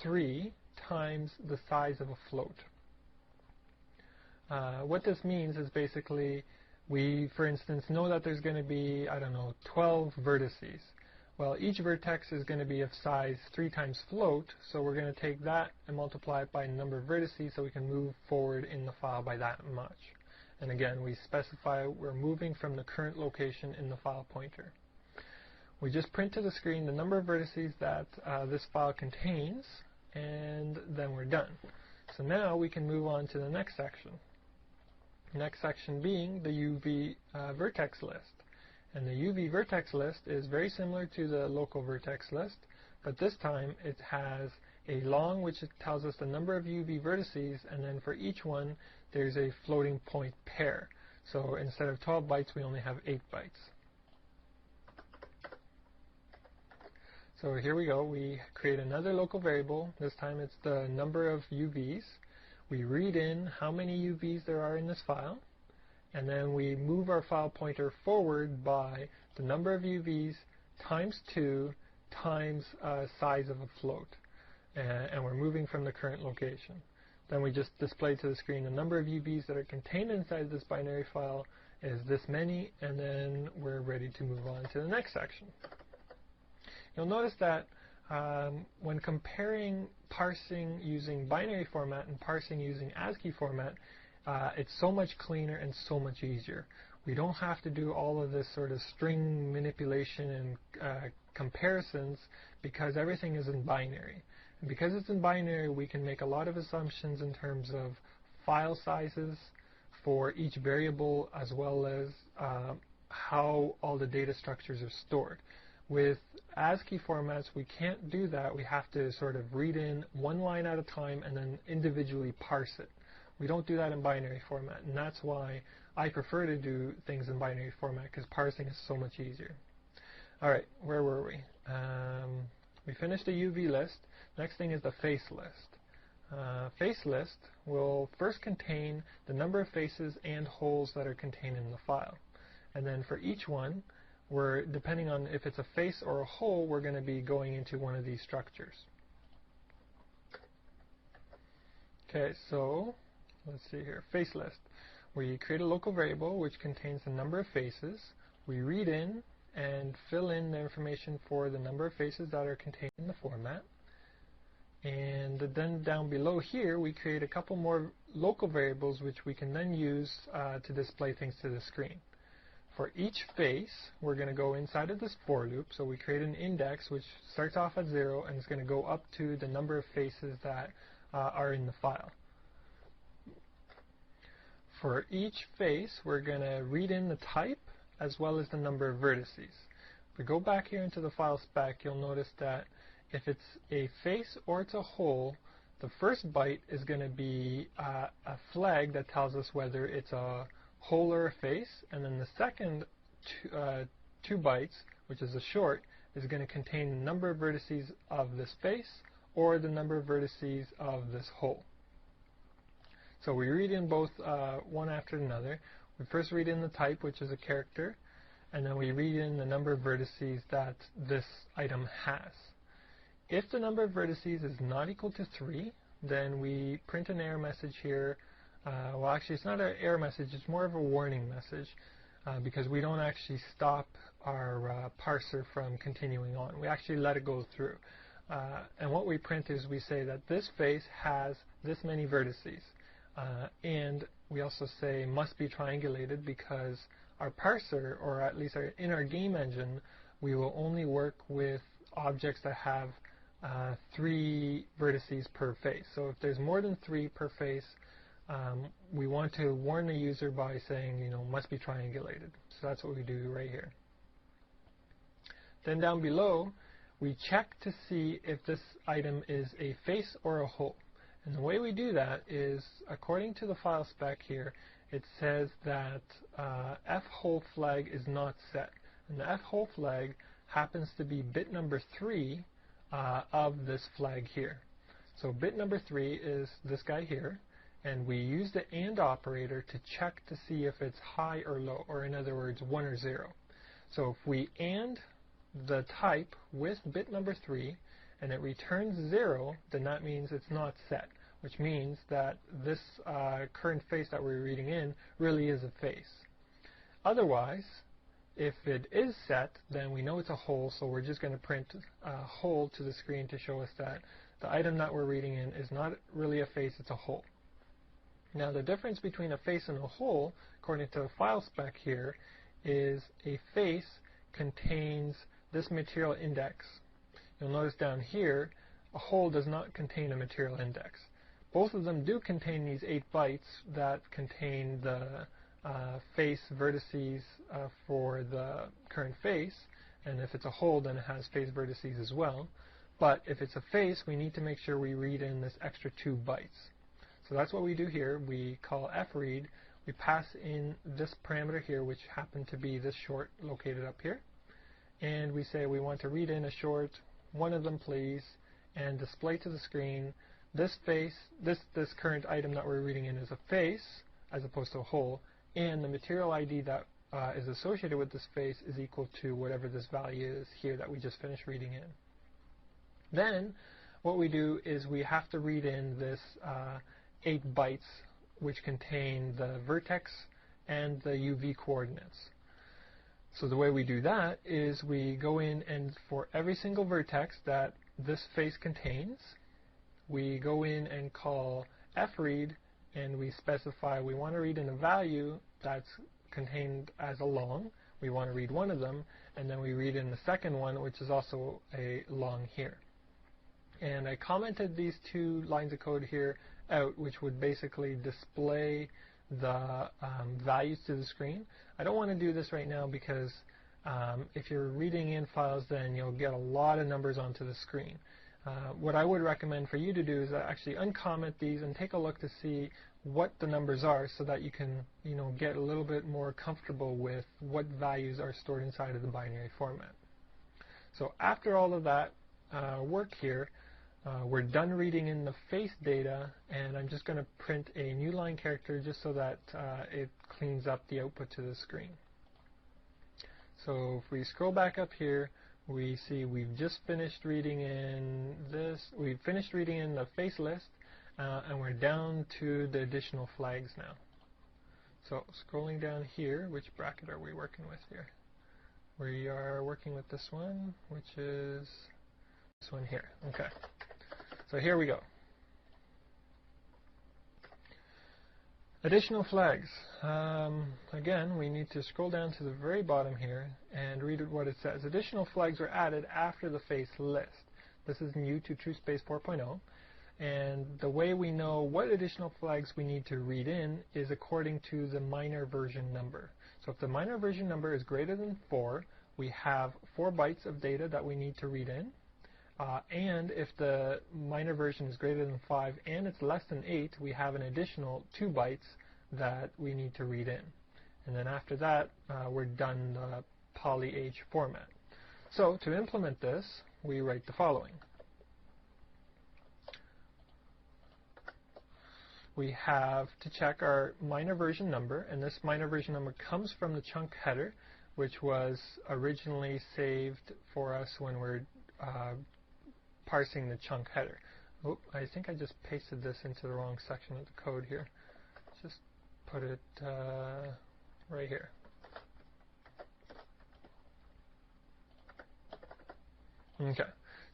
3 times the size of a float. What this means is basically we, for instance, know that there's going to be, 12 vertices. Well, each vertex is going to be of size 3 times float, so we're going to take that and multiply it by the number of vertices so we can move forward in the file by that much. And again, we specify we're moving from the current location in the file pointer. We just print to the screen the number of vertices that this file contains, and then we're done. So now we can move on to the next section. Next section being the UV vertex list. And the UV vertex list is very similar to the local vertex list, but this time it has a long, which tells us the number of UV vertices, and then for each one there's a floating point pair. So instead of 12 bytes, we only have 8 bytes. So here we go. We create another local variable. This time it's the number of UVs. We read in how many UVs there are in this file, and then we move our file pointer forward by the number of UVs times 2 times size of a float. And we're moving from the current location. Then we just display to the screen the number of UVs that are contained inside this binary file is this many, and then we're ready to move on to the next section. You'll notice that when comparing parsing using binary format and parsing using ASCII format, it's so much cleaner and so much easier. We don't have to do all of this sort of string manipulation and comparisons because everything is in binary. And because it's in binary, we can make a lot of assumptions in terms of file sizes for each variable, as well as how all the data structures are stored. With ASCII formats, we can't do that. We have to sort of read in one line at a time and then individually parse it. We don't do that in binary format, and that's why I prefer to do things in binary format, because parsing is so much easier. Alright, where were we? We finished the UV list. Next thing is the face list. Face list will first contain the number of faces and holes that are contained in the file. And then for each one, depending on if it's a face or a hole, we're going to be going into one of these structures. Okay, so let's see here, face list. We create a local variable which contains the number of faces. We read in and fill in the information for the number of faces that are contained in the format. And then down below here we create a couple more local variables which we can then use to display things to the screen. For each face, we're going to go inside of this for loop, so we create an index which starts off at 0 and is going to go up to the number of faces that are in the file. For each face, we're going to read in the type as well as the number of vertices. If we go back here into the file spec, you'll notice that if it's a face or it's a whole, the first byte is going to be a flag that tells us whether it's a whole or a face, and then the second two bytes, which is a short, is going to contain the number of vertices of this face or the number of vertices of this whole. So we read in both one after another. We first read in the type, which is a character, and then we read in the number of vertices that this item has. If the number of vertices is not equal to 3, then we print an error message here. Well, actually, it's not an error message, it's more of a warning message because we don't actually stop our parser from continuing on. We actually let it go through. And what we print is we say that this face has this many vertices. And we also say must be triangulated because our parser, or at least in our game engine, we will only work with objects that have 3 vertices per face. So if there's more than 3 per face, we want to warn the user by saying, must be triangulated. So that's what we do right here. Then down below, we check to see if this item is a face or a whole. And the way we do that is, according to the file spec here, it says that f-whole flag is not set. And the f-whole flag happens to be bit number 3 of this flag here. So bit number 3 is this guy here, and we use the AND operator to check to see if it's high or low, or in other words, 1 or 0. So if we AND the type with bit number 3, and it returns 0, then that means it's not set, which means that this current face that we're reading in really is a face. Otherwise, if it is set, then we know it's a whole, so we're just going to print a whole to the screen to show us that the item that we're reading in is not really a face, it's a whole. Now the difference between a face and a whole, according to the file spec here, is a face contains this material index. You'll notice down here, a whole does not contain a material index. Both of them do contain these 8 bytes that contain the face vertices for the current face, and if it's a whole, then it has face vertices as well. But if it's a face, we need to make sure we read in this extra 2 bytes. So that's what we do here. We call fread. We pass in this parameter here, which happened to be this short located up here. And we say we want to read in a short, one of them please, and display to the screen this face, this current item that we're reading in is a face as opposed to a whole, and the material ID that is associated with this face is equal to whatever this value is here that we just finished reading in. Then what we do is we have to read in this 8 bytes which contain the vertex and the UV coordinates. So the way we do that is we go in and for every single vertex that this face contains, we go in and call fread, and we specify we want to read in a value that's contained as a long. We want to read one of them, and then we read in the second one, which is also a long here. And I commented these 2 lines of code here out, which would basically display the values to the screen. I don't want to do this right now because if you're reading in files, then you'll get a lot of numbers onto the screen. What I would recommend for you to do is actually uncomment these and take a look to see what the numbers are so that you can get a little bit more comfortable with what values are stored inside of the binary format. So after all of that work here, we're done reading in the face data, and I'm just going to print a new line character just so that it cleans up the output to the screen. So if we scroll back up here, we see we've just finished reading in this. We've finished reading in the face list, and we're down to the additional flags now. So scrolling down here, which bracket are we working with here? We are working with this one, which is this one here. Okay. So here we go. Additional flags. Again, we need to scroll down to the very bottom here and read what it says. Additional flags were added after the face list. This is new to TrueSpace 4.0. And the way we know what additional flags we need to read in is according to the minor version number. So if the minor version number is greater than 4, we have 4 bytes of data that we need to read in. And if the minor version is greater than 5 and it's less than 8, we have an additional 2 bytes that we need to read in. And then after that, we're done the PolH format. So to implement this, we write the following. We have to check our minor version number, and this minor version number comes from the chunk header, which was originally saved for us when we're parsing the chunk header. Oh, I think I just pasted this into the wrong section of the code here. Just put it right here. Okay,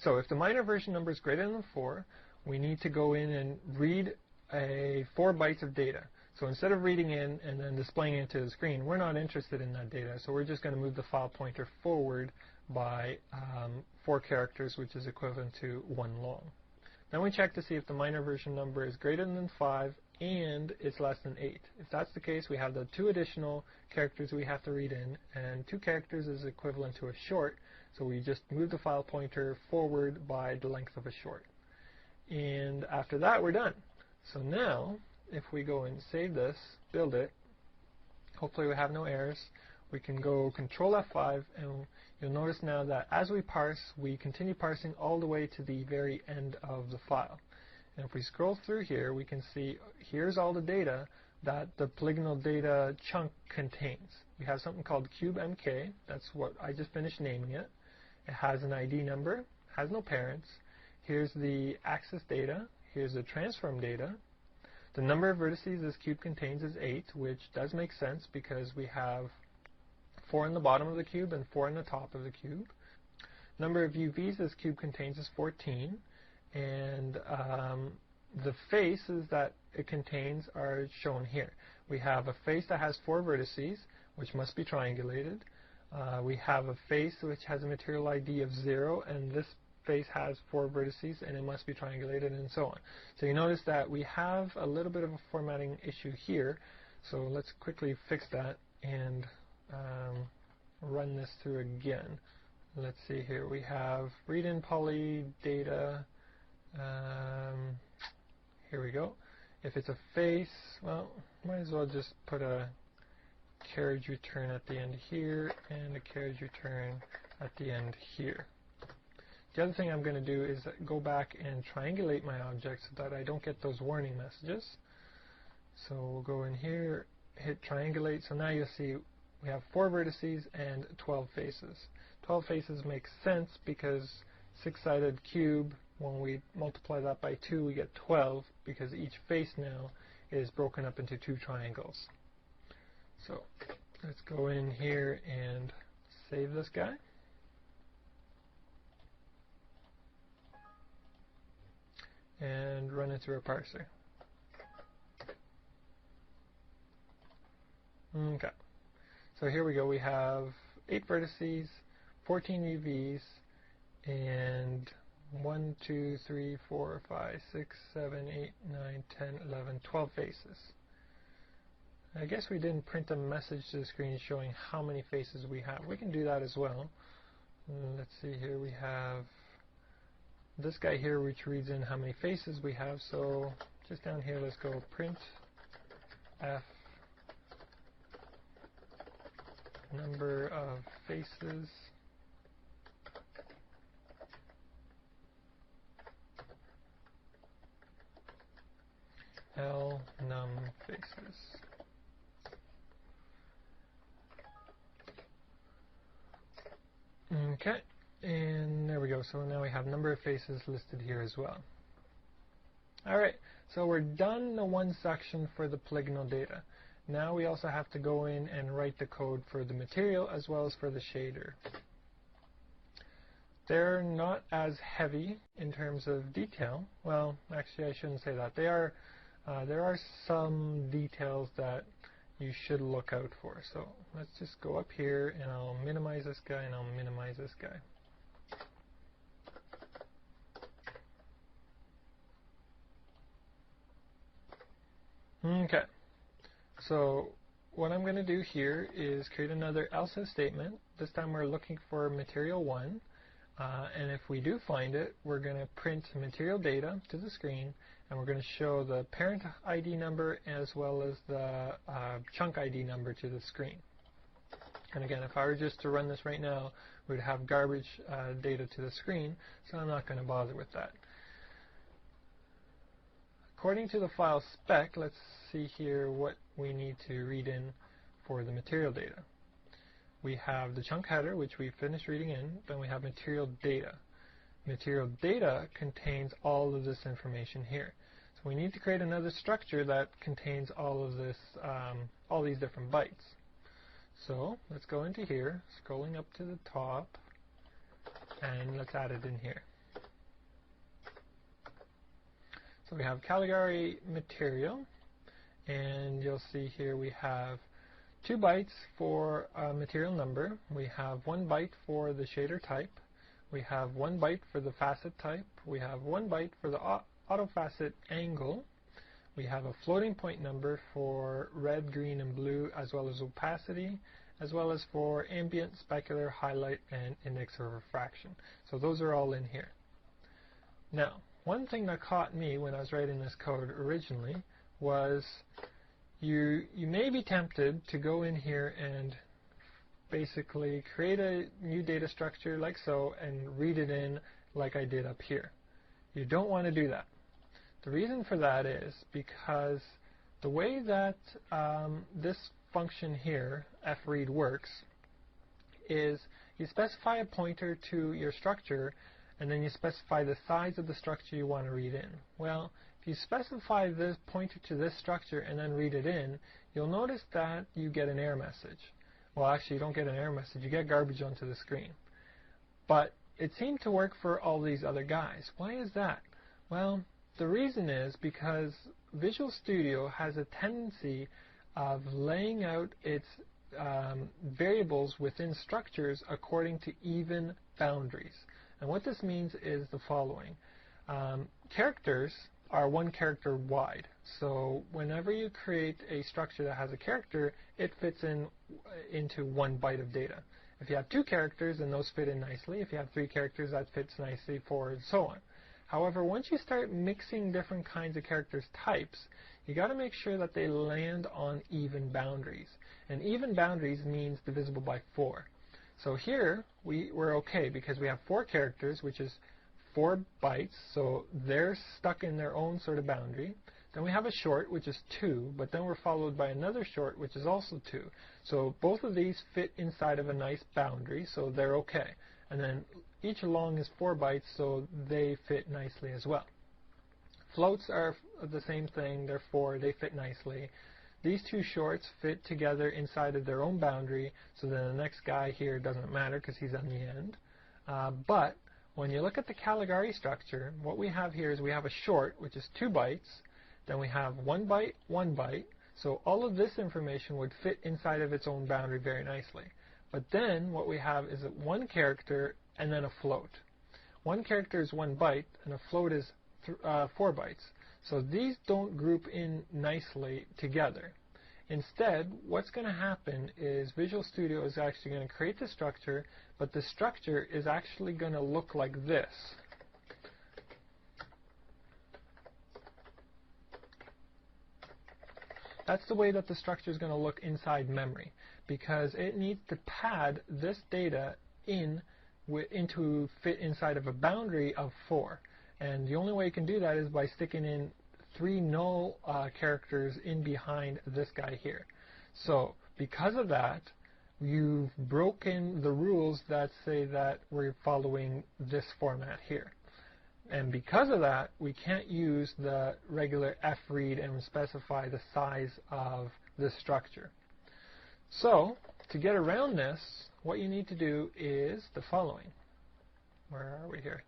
so if the minor version number is greater than 4, we need to go in and read 4 bytes of data. So instead of reading in and then displaying it to the screen, we're not interested in that data, so we're just going to move the file pointer forward by 4 characters, which is equivalent to 1 long. Then we check to see if the minor version number is greater than 5 and it's less than 8. If that's the case, we have the 2 additional characters we have to read in, and 2 characters is equivalent to a short, so we just move the file pointer forward by the length of a short. And after that, we're done. So now, if we go and save this, build it, hopefully we have no errors, we can go Control F5, and you'll notice now that as we parse, we continue parsing all the way to the very end of the file. And if we scroll through here, we can see here's all the data that the polygonal data chunk contains. We have something called COB-MK, that's what I just finished naming it. It has an ID number, has no parents. Here's the axis data, here's the transform data. The number of vertices this cube contains is 8, which does make sense because we have 4 in the bottom of the cube and 4 in the top of the cube. Number of UVs this cube contains is 14, and the faces that it contains are shown here. We have a face that has 4 vertices, which must be triangulated. We have a face which has a material ID of 0, and this face has 4 vertices, and it must be triangulated, and so on. So you notice that we have a little bit of a formatting issue here, so let's quickly fix that and run this through again. Let's see here, we have read in poly data, here we go. If it's a face, well, might as well just put a carriage return at the end here and a carriage return at the end here. The other thing I'm going to do is go back and triangulate my object so that I don't get those warning messages. So we'll go in here, hit triangulate. So now you'll see we have 4 vertices and 12 faces. 12 faces makes sense because 6-sided cube, when we multiply that by 2, we get 12 because each face now is broken up into 2 triangles. So let's go in here and save this guy. And run it through a parser. Okay. So here we go. We have 8 vertices, 14 UVs, and 1, 2, 3, 4, 5, 6, 7, 8, 9, 10, 11, 12 faces. I guess we didn't print a message to the screen showing how many faces we have. We can do that as well. Let's see here. We have this guy here, which reads in how many faces we have. So just down here, let's go print f number of faces L num faces. Okay, and there we go. So now we have number of faces listed here as well. Alright, so we're done the one section for the polygonal data. Now we also have to go in and write the code for the material as well as for the shader. They're not as heavy in terms of detail. Well, actually I shouldn't say that. There are some details that you should look out for. So let's just go up here and I'll minimize this guy and I'll minimize this guy. Okay, so what I'm going to do here is create another else if statement. This time we're looking for material 1, and if we do find it, we're going to print material data to the screen, and we're going to show the parent ID number as well as the chunk ID number to the screen. And again, if I were just to run this right now, we'd have garbage data to the screen, so I'm not going to bother with that. According to the file spec, let's see here what we need to read in for the material data. We have the chunk header, which we finished reading in, then we have material data. Material data contains all of this information here. So we need to create another structure that contains all of this, all these different bytes. So let's go into here, scrolling up to the top, and let's add it in here. So we have Caligari material, and you'll see here we have 2 bytes for material number. We have 1 byte for the shader type. We have 1 byte for the facet type. We have 1 byte for the auto facet angle. We have a floating point number for red, green, and blue, as well as opacity, as well as for ambient, specular, highlight, and index of refraction. So those are all in here. Now, one thing that caught me when I was writing this code originally was you may be tempted to go in here and basically create a new data structure like so and read it in like I did up here. You don't want to do that. The reason for that is because the way that this function here, fread, works is you specify a pointer to your structure and then you specify the size of the structure you want to read in. Well, if you specify this pointer to this structure and then read it in, you'll notice that you get an error message. Well, actually, you don't get an error message. You get garbage onto the screen. But it seemed to work for all these other guys. Why is that? Well, the reason is because Visual Studio has a tendency of laying out its variables within structures according to even boundaries. And what this means is the following. Characters are 1 character wide. So whenever you create a structure that has a character, it fits into 1 byte of data. If you have 2 characters, then those fit in nicely. If you have 3 characters, that fits nicely, 4, and so on. However, once you start mixing different kinds of characters types, you got to make sure that they land on even boundaries. And even boundaries means divisible by 4. So here, we're okay because we have 4 characters, which is 4 bytes, so they're stuck in their own sort of boundary. Then we have a short, which is 2, but then we're followed by another short, which is also 2. So both of these fit inside of a nice boundary, so they're okay. And then each long is 4 bytes, so they fit nicely as well. Floats are the same thing, they're 4, they fit nicely. These 2 shorts fit together inside of their own boundary, so then the next guy here doesn't matter because he's on the end. But when you look at the Caligari structure, what we have here is we have a short, which is 2 bytes, then we have 1 byte, 1 byte, so all of this information would fit inside of its own boundary very nicely. But then what we have is 1 character and then a float. 1 character is 1 byte, and a float is 4 bytes. So these don't group in nicely together. Instead, what's going to happen is Visual Studio is actually going to create the structure, but the structure is actually going to look like this. That's the way that the structure is going to look inside memory, because it needs to pad this data into fit inside of a boundary of 4. And the only way you can do that is by sticking in 3 null characters in behind this guy here. So because of that, you've broken the rules that say that we're following this format here. And because of that, we can't use the regular fread and specify the size of the structure. So, to get around this, what you need to do is the following. Where are we here?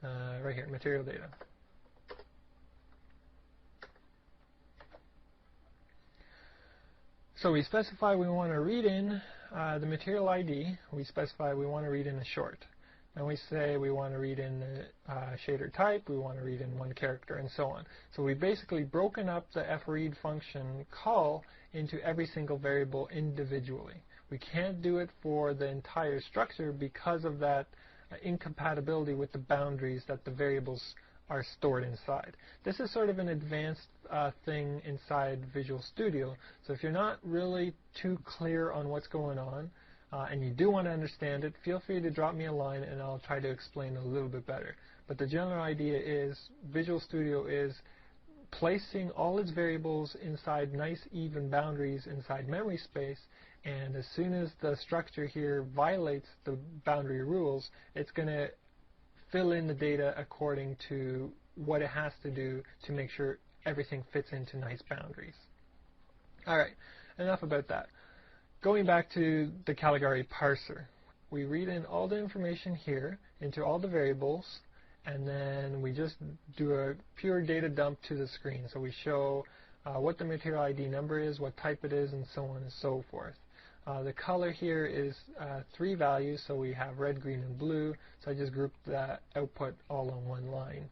Right here, material data. So we specify we want to read in the material ID. We specify we want to read in a short. And we say we want to read in the shader type, we want to read in one character, and so on. So we've basically broken up the fread function call into every single variable individually. We can't do it for the entire structure because of that incompatibility with the boundaries that the variables are stored inside. This is sort of an advanced thing inside Visual Studio. So if you're not really too clear on what's going on, and you do want to understand it, feel free to drop me a line and I'll try to explain a little bit better. But the general idea is Visual Studio is placing all its variables inside nice even boundaries inside memory space, and as soon as the structure here violates the boundary rules, it's going to fill in the data according to what it has to do to make sure everything fits into nice boundaries. Alright, enough about that. Going back to the Caligari parser, we read in all the information here into all the variables, and then we just do a pure data dump to the screen. So we show what the material ID number is, what type it is, and so on and so forth. The color here is 3 values, so we have red, green, and blue. So I just grouped that output all on one line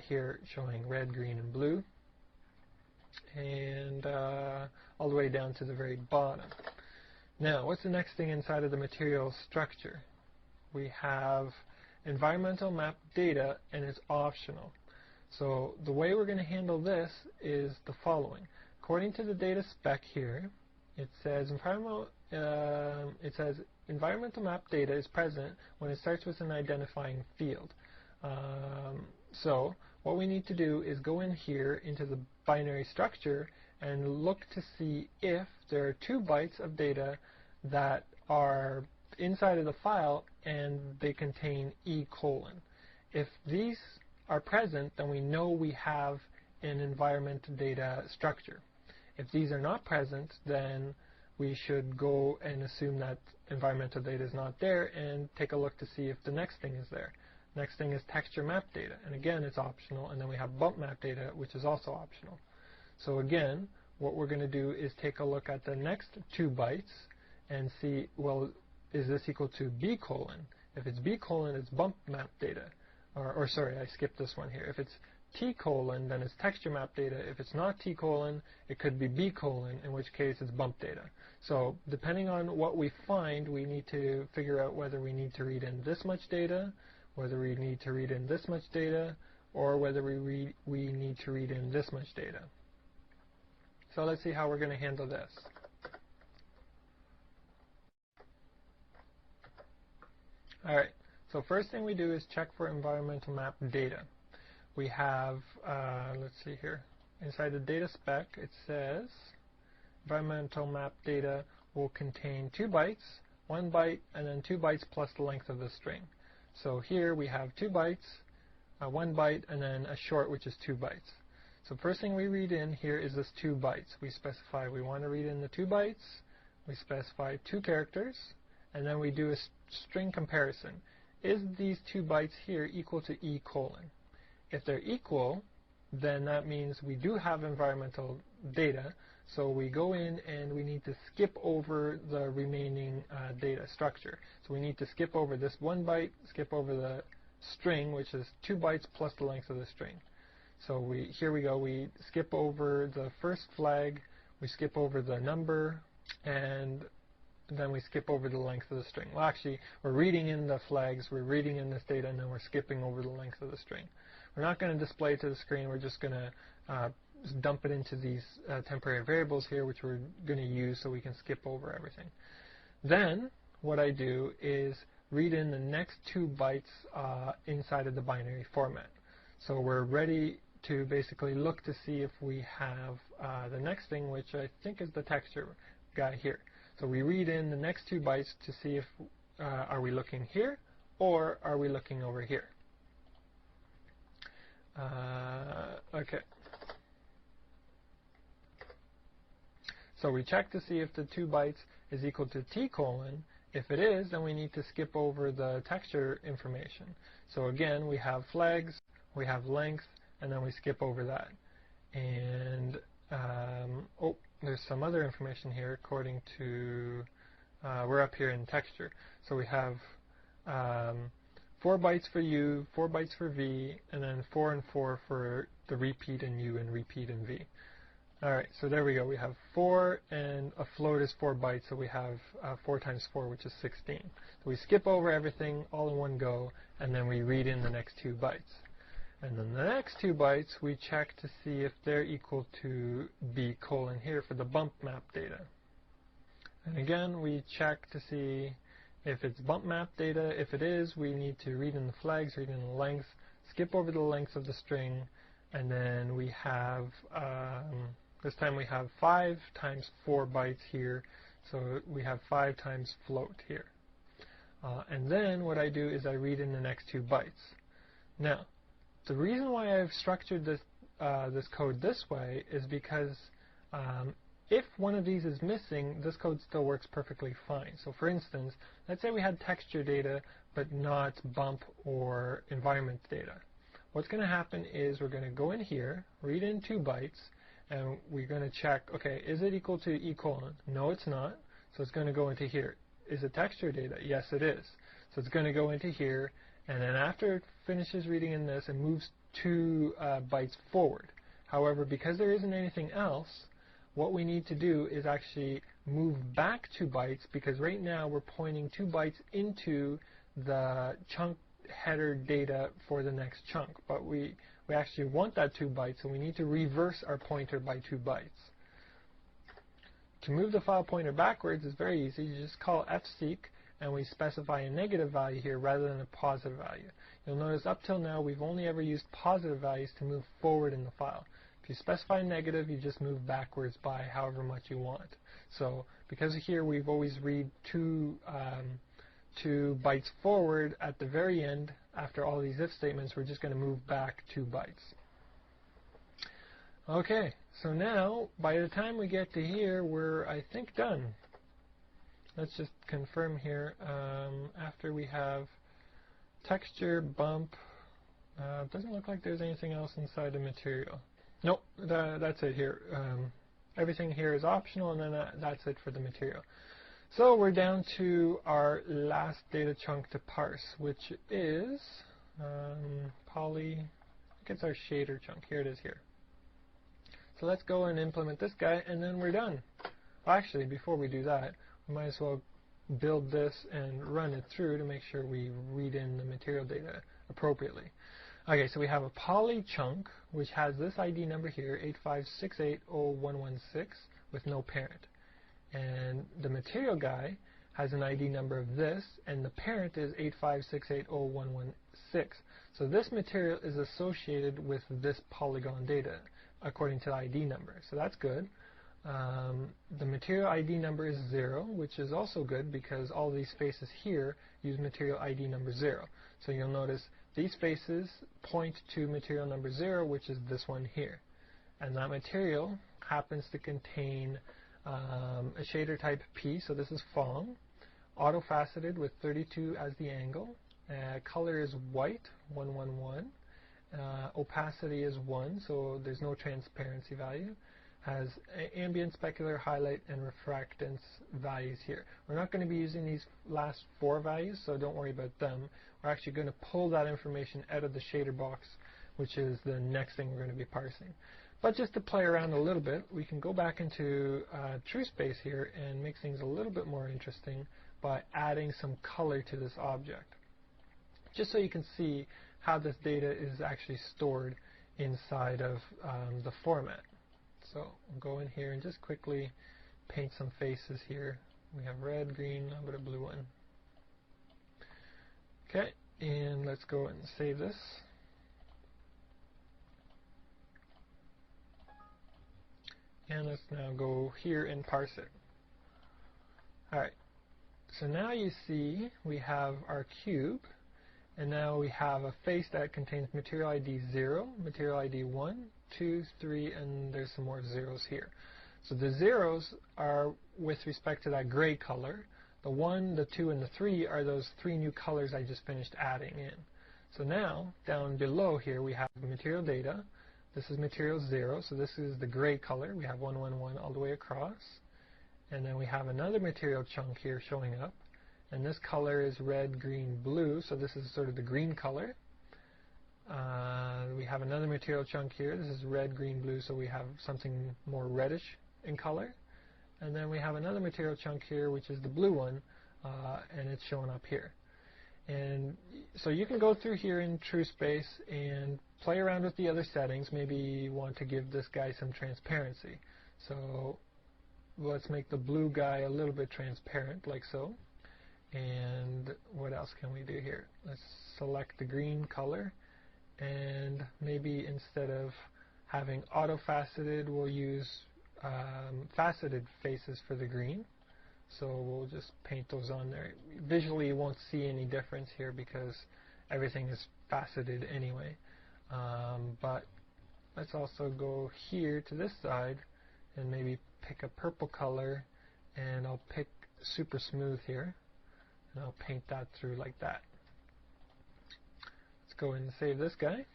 here, showing red, green, and blue, and all the way down to the very bottom. Now, what's the next thing inside of the material structure? We have environmental map data, and it's optional. So the way we're going to handle this is the following. According to the data spec here, it says environmental map data is present when it starts with an identifying field. So what we need to do is go in here into the binary structure and look to see if there are 2 bytes of data that are inside of the file and they contain E:. If these are present, then we know we have an environment data structure. If these are not present, then we should go and assume that environmental data is not there and take a look to see if the next thing is there. Next thing is texture map data, and again it's optional, and then we have bump map data, which is also optional. So again, what we're going to do is take a look at the next 2 bytes and see, well, is this equal to B:? If it's B:, it's bump map data. Or sorry, I skipped this one here. If it's T:, then it's texture map data. If it's not T:, it could be B:, in which case it's bump data. So depending on what we find, we need to figure out whether we need to read in this much data, whether we need to read in this much data, or whether we need to read in this much data. So let's see how we're going to handle this. Alright, so first thing we do is check for environmental map data. We have, let's see here, inside the data spec it says environmental map data will contain 2 bytes, 1 byte, and then 2 bytes plus the length of the string. So here we have 2 bytes, 1 byte, and then a short, which is 2 bytes. So first thing we read in here is this 2 bytes. We specify we want to read in the 2 bytes, we specify 2 characters, and then we do a string comparison. Is these 2 bytes here equal to E:? If they're equal, then that means we do have environmental data, so we go in and we need to skip over the remaining data structure. So we need to skip over this 1 byte, skip over the string, which is 2 bytes plus the length of the string. So here we go, we skip over the first flag, we skip over the number, and then we skip over the length of the string. Well, actually, we're reading in the flags, we're reading in this data, and then we're skipping over the length of the string. We're not going to display it to the screen, we're just going to dump it into these temporary variables here, which we're going to use so we can skip over everything. Then, what I do is read in the next 2 bytes inside of the binary format. So we're ready to basically look to see if we have the next thing, which I think is the texture guy here. So we read in the next 2 bytes to see if are we looking here or are we looking over here. Okay. So we check to see if the 2 bytes is equal to t colon. If it is, then we need to skip over the texture information. So again, we have flags, we have length, and then we skip over that. And oh, there's some other information here according to, we're up here in texture. So we have 4 bytes for U, 4 bytes for V, and then 4 and 4 for the repeat in U and repeat in V. Alright, so there we go. We have 4, and a float is 4 bytes, so we have 4 times 4, which is 16. So we skip over everything all in one go, and then we read in the next 2 bytes. And then the next 2 bytes, we check to see if they're equal to B colon here for the bump map data. And again, we check to see if it's bump map data. If it is, we need to read in the flags, read in the length, skip over the length of the string, and then we have this time we have 5 times 4 bytes here, so we have 5 times float here. And then what I do is I read in the next 2 bytes. Now, the reason why I've structured this, this code this way is because if one of these is missing, this code still works perfectly fine. So for instance, let's say we had texture data but not bump or environment data. What's going to happen is we're going to go in here, read in 2 bytes, and we're going to check, okay, is it equal to E colon? No, it's not. So it's going to go into here. Is it texture data? Yes, it is. So it's going to go into here, and then after it finishes reading in this, it moves 2 bytes forward. However, because there isn't anything else, what we need to do is actually move back 2 bytes, because right now we're pointing 2 bytes into the chunk header data for the next chunk, but we actually want that 2 bytes, so we need to reverse our pointer by 2 bytes. To move the file pointer backwards is very easy. You just call fseek, and we specify a negative value here rather than a positive value. You'll notice up till now we've only ever used positive values to move forward in the file. If you specify negative, you just move backwards by however much you want. So because here we've always read 2 bytes forward, at the very end, after all these if statements, we're just going to move back 2 bytes. Okay, so now, by the time we get to here, we're, I think, done. Let's just confirm here. After we have texture, bump, doesn't look like there's anything else inside the material. Nope, that's it here. Everything here is optional, and then that's it for the material. So we're down to our last data chunk to parse, which is poly, I think it's our shader chunk. Here it is here. So let's go and implement this guy, and then we're done. Well, actually, before we do that, we might as well build this and run it through to make sure we read in the material data appropriately. Okay, so we have a poly chunk, which has this ID number here, 856801116, with no parent. And the material guy has an ID number of this, and the parent is 856801116. So this material is associated with this polygon data according to the ID number. So that's good. The material ID number is 0, which is also good because all these spaces here use material ID number 0. So you'll notice these spaces point to material number 0, which is this one here. And that material happens to contain a shader type P, so this is Phong, auto-faceted with 32 as the angle, color is white, 111, opacity is 1, so there's no transparency value, has ambient, specular, highlight, and refractance values here. We're not going to be using these last 4 values, so don't worry about them. We're actually going to pull that information out of the shader box, which is the next thing we're going to be parsing. But just to play around a little bit, we can go back into TrueSpace here and make things a little bit more interesting by adding some color to this object, just so you can see how this data is actually stored inside of the format. So I'll go in here and just quickly paint some faces here. We have red, green, how about a blue one? Okay, and let's go and save this. And let's now go here and parse it. Alright, so now you see we have our cube, And now we have a face that contains material ID 0, material ID 1, 2, 3, and there's some more zeros here. So the zeros are with respect to that gray color. The 1, the 2, and the 3 are those 3 new colors I just finished adding in. So now, down below here, we have material data. This is material 0, so this is the gray color. We have 1, 1, 1 all the way across. And then we have another material chunk here showing up. And this color is red, green, blue, so this is sort of the green color. We have another material chunk here. This is red, green, blue, so we have something more reddish in color. And then we have another material chunk here, which is the blue one, and it's showing up here. And so you can go through here in TrueSpace and play around with the other settings. Maybe you want to give this guy some transparency. So let's make the blue guy a little bit transparent, like so. And what else can we do here? Let's select the green color, and maybe instead of having auto-faceted, we'll use faceted faces for the green. So we'll just paint those on there. Visually you won't see any difference here because everything is faceted anyway. But let's also go here to this side and maybe pick a purple color, and I'll pick super smooth here. And I'll paint that through like that. Let's go and save this guy.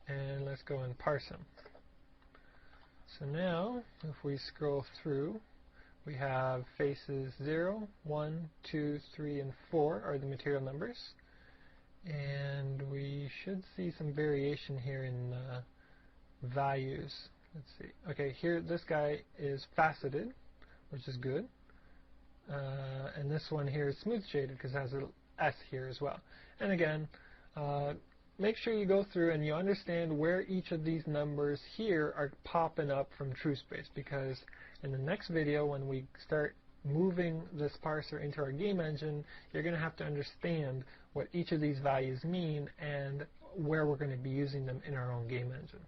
And let's go and parse him. So now, if we scroll through, we have faces 0, 1, 2, 3, and 4 are the material numbers. And we should see some variation here in values. Let's see. Okay, here this guy is faceted, which is good. And this one here is smooth shaded because it has an S here as well. And again, make sure you go through and you understand where each of these numbers here are popping up from TrueSpace, because in the next video when we start moving this parser into our game engine, you're going to have to understand what each of these values mean and where we're going to be using them in our own game engine.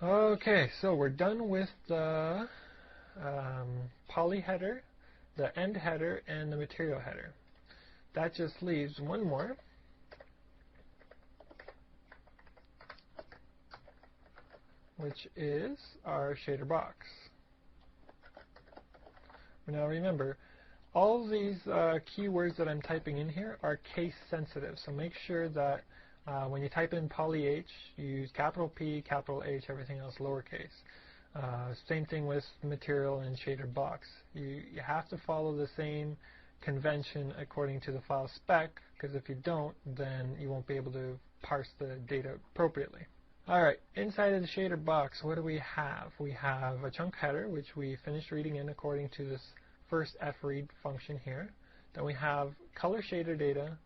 Okay, so we're done with the poly header, the end header, and the material header. That just leaves one more. Which is our shader box. Now remember, all these keywords that I'm typing in here are case sensitive, so make sure that when you type in PolH, you use capital P, capital H, everything else lowercase. Same thing with material and shader box. You have to follow the same convention according to the file spec, because if you don't, then you won't be able to parse the data appropriately. Alright, inside of the shader box, what do we have? We have a chunk header, which we finished reading in according to this first fread function here. Then we have color shader data,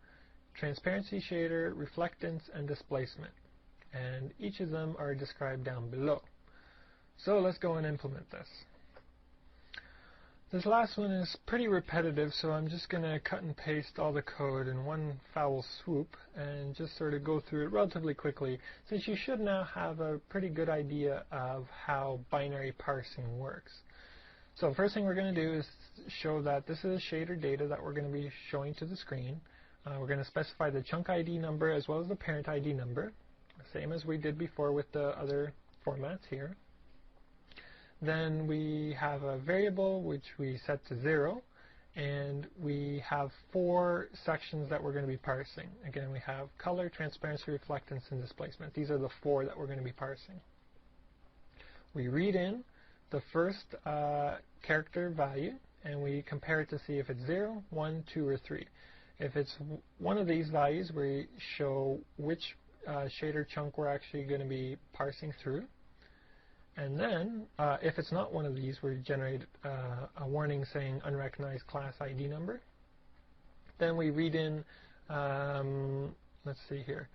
transparency shader, reflectance, and displacement. And each of them are described down below. So let's go and implement this. This last one is pretty repetitive, so I'm just going to cut and paste all the code in one foul swoop and just sort of go through it relatively quickly, since you should now have a pretty good idea of how binary parsing works. So the first thing we're going to do is show that this is shader data that we're going to be showing to the screen. We're going to specify the chunk ID number as well as the parent ID number, same as we did before with the other formats here. Then we have a variable which we set to 0, and we have 4 sections that we're going to be parsing. Again, we have color, transparency, reflectance, and displacement. These are the 4 that we're going to be parsing. We read in the first character value, and we compare it to see if it's 0, 1, 2, or 3. If it's one of these values, we show which shader chunk we're actually going to be parsing through. And then, if it's not one of these, we generate a warning saying unrecognized class ID number. Then we read in, let's see here,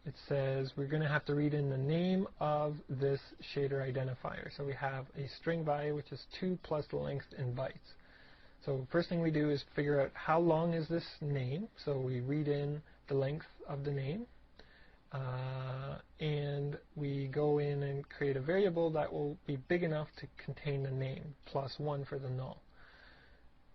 it says we're going to have to read in the name of this shader identifier. So we have a string value, which is 2 plus the length in bytes. So first thing we do is figure out how long is this name. So we read in the length of the name. And we go in and create a variable that will be big enough to contain the name, plus 1 for the null.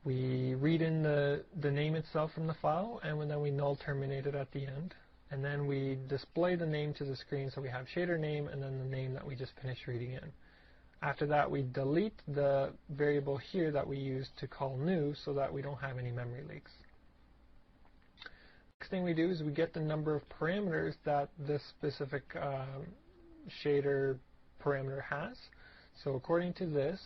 We read in the name itself from the file, and then we null terminate it at the end. And then we display the name to the screen, so we have shader name and then the name that we just finished reading in. After that, we delete the variable here that we used to call new so that we don't have any memory leaks. Next thing we do is we get the number of parameters that this specific shader parameter has. So according to this,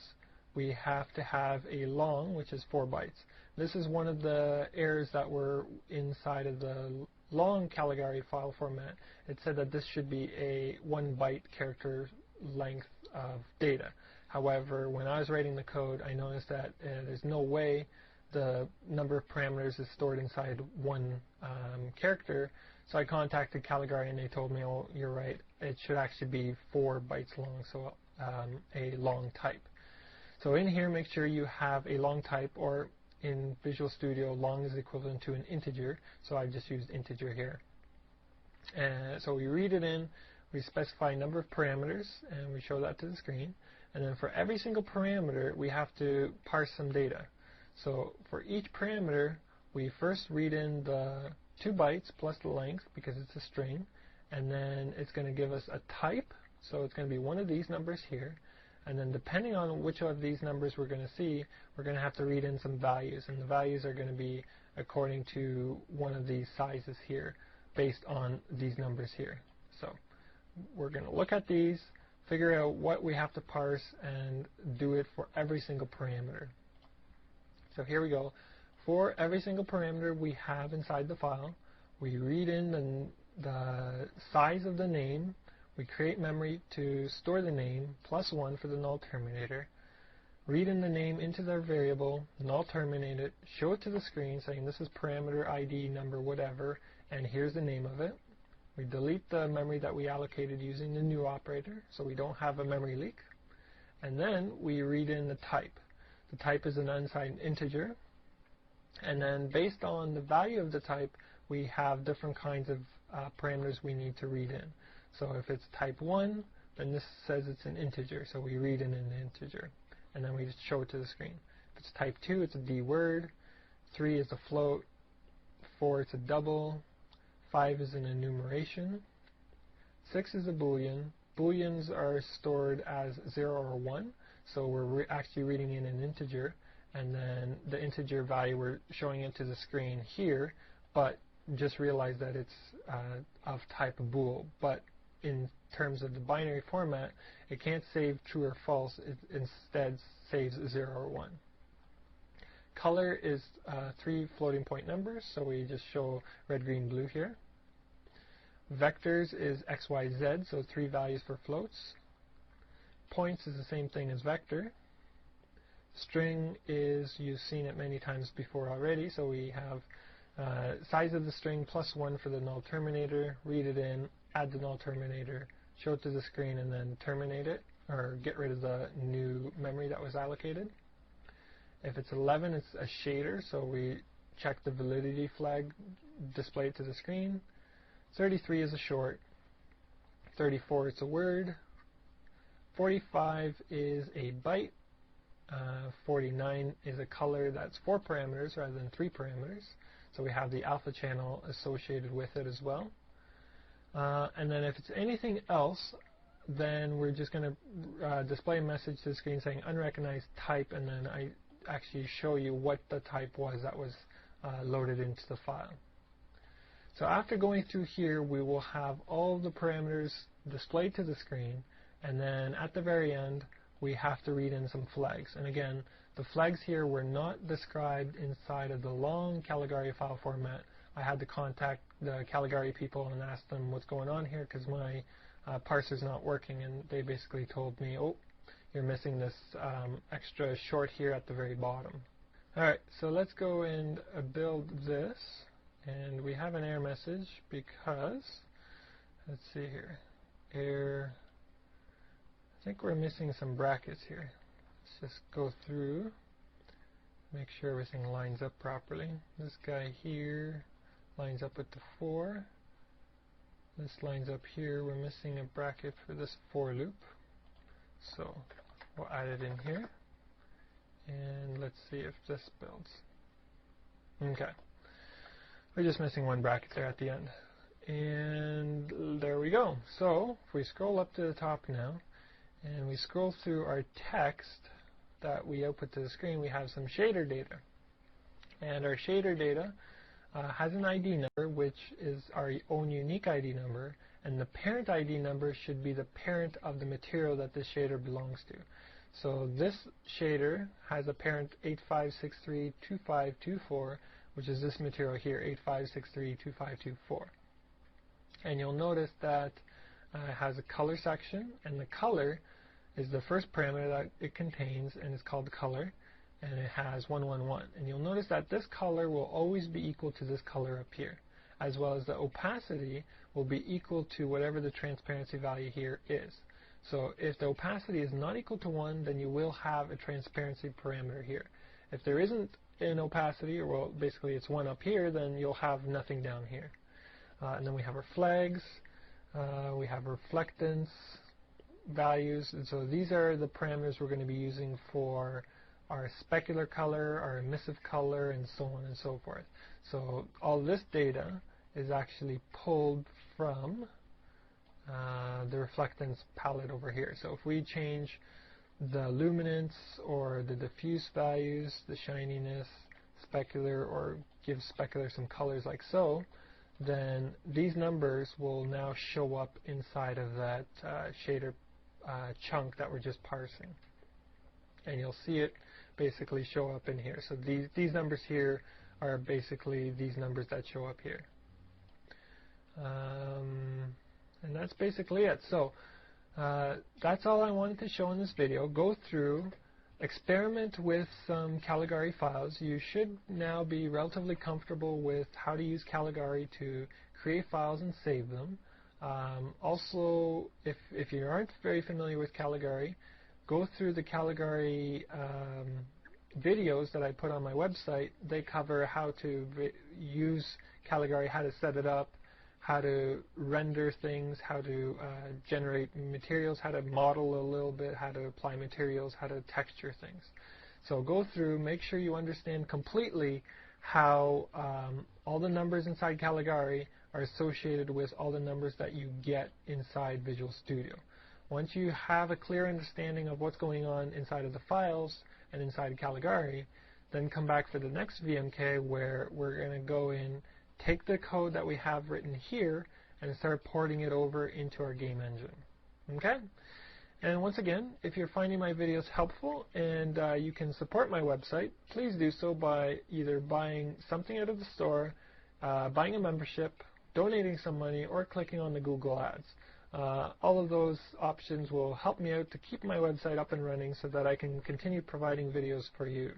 we have to have a long, which is 4 bytes. This is one of the errors that were inside of the long Caligari file format. It said that this should be a 1 byte character length of data. However, when I was writing the code, I noticed that there's no way the number of parameters is stored inside one character. So I contacted Caligari and they told me, oh, you're right, it should actually be 4 bytes long, so a long type. So in here, make sure you have a long type, or in Visual Studio, long is equivalent to an integer, so I've just used integer here. So we read it in, we specify a number of parameters, and we show that to the screen. And then for every single parameter, we have to parse some data. So for each parameter, we first read in the 2 bytes plus the length, because it's a string, and then it's going to give us a type, so it's going to be one of these numbers here. And then depending on which of these numbers we're going to see, we're going to have to read in some values. And the values are going to be according to one of these sizes here, based on these numbers here. So we're going to look at these, figure out what we have to parse, and do it for every single parameter. So here we go. For every single parameter we have inside the file, we read in the size of the name. We create memory to store the name, +1 for the null terminator. Read in the name into their variable, null terminate it, show it to the screen saying this is parameter ID number whatever, and here's the name of it. We delete the memory that we allocated using the new operator, so we don't have a memory leak. And then we read in the type. The type is an unsigned integer. And then based on the value of the type, we have different kinds of parameters we need to read in. So if it's type 1, then this says it's an integer, so we read in an integer. And then we just show it to the screen. If it's type 2, it's a D word. 3 is a float. 4, it's a double. 5 is an enumeration. 6 is a boolean. Booleans are stored as 0 or 1, so we're actually reading in an integer. And then the integer value, we're showing it to the screen here, but just realize that it's of type bool. But in terms of the binary format, it can't save true or false. It instead saves 0 or 1. Color is 3 floating point numbers, so we just show red, green, blue here. Vectors is x, y, z, so 3 values for floats. Points is the same thing as vector. String is, you've seen it many times before already, so we have size of the string +1 for the null terminator, read it in, add the null terminator, show it to the screen, and then terminate it, or get rid of the new memory that was allocated. If it's 11, it's a shader, so we check the validity flag, display it to the screen. 33 is a short. 34 is a word. 45 is a byte. 49 is a color that's 4 parameters rather than 3 parameters. So we have the alpha channel associated with it as well. And then if it's anything else, then we're just going to display a message to the screen saying unrecognized type, and then I actually show you what the type was that was loaded into the file. So after going through here, we will have all the parameters displayed to the screen, and then at the very end, we have to read in some flags. And again, the flags here were not described inside of the long Caligari file format. I had to contact the Caligari people and ask them what's going on here, because my parser's not working, and they basically told me, oh, you're missing this extra short here at the very bottom. Alright, so let's go and build this, and we have an error message because, let's see here, error, I think we're missing some brackets here. Let's just go through, make sure everything lines up properly. This guy here lines up with the 4. This lines up here. We're missing a bracket for this for loop. So we'll add it in here. And let's see if this builds. Okay. We're just missing one bracket there at the end. And there we go. So if we scroll up to the top now, and we scroll through our text that we output to the screen, we have some shader data. And our shader data has an ID number, which is our own unique ID number, and the parent ID number should be the parent of the material that this shader belongs to. So this shader has a parent 85632524, which is this material here, 85632524. And you'll notice that it has a color section, and the color is the first parameter that it contains, and it's called color, and it has 111. And you'll notice that this color will always be equal to this color up here, as well as the opacity will be equal to whatever the transparency value here is. So if the opacity is not equal to 1, then you will have a transparency parameter here. If there isn't an opacity, or well, basically it's 1 up here, then you'll have nothing down here. And then we have our flags, we have reflectance values, and so these are the parameters we're going to be using for our specular color, our emissive color, and so on and so forth. So all this data is actually pulled from the reflectance palette over here. So if we change the luminance or the diffuse values, the shininess, specular, or give specular some colors like so, then these numbers will now show up inside of that shader chunk that we're just parsing. And you'll see it basically show up in here. So these numbers here are basically these numbers that show up here. And that's basically it. So that's all I wanted to show in this video. Go through, experiment with some Caligari files. You should now be relatively comfortable with how to use Caligari to create files and save them. Also, if you aren't very familiar with Caligari, go through the Caligari videos that I put on my website. They cover how to use Caligari, how to set it up, how to render things, how to generate materials, how to model a little bit, how to apply materials, how to texture things. So go through, make sure you understand completely how all the numbers inside Caligari are associated with all the numbers that you get inside Visual Studio. Once you have a clear understanding of what's going on inside of the files and inside Caligari, then come back for the next VMK where we're going to go in, take the code that we have written here, and start porting it over into our game engine. Okay? And once again, if you're finding my videos helpful and you can support my website, please do so by either buying something out of the store, buying a membership, donating some money, or clicking on the Google ads. All of those options will help me out to keep my website up and running so that I can continue providing videos for you.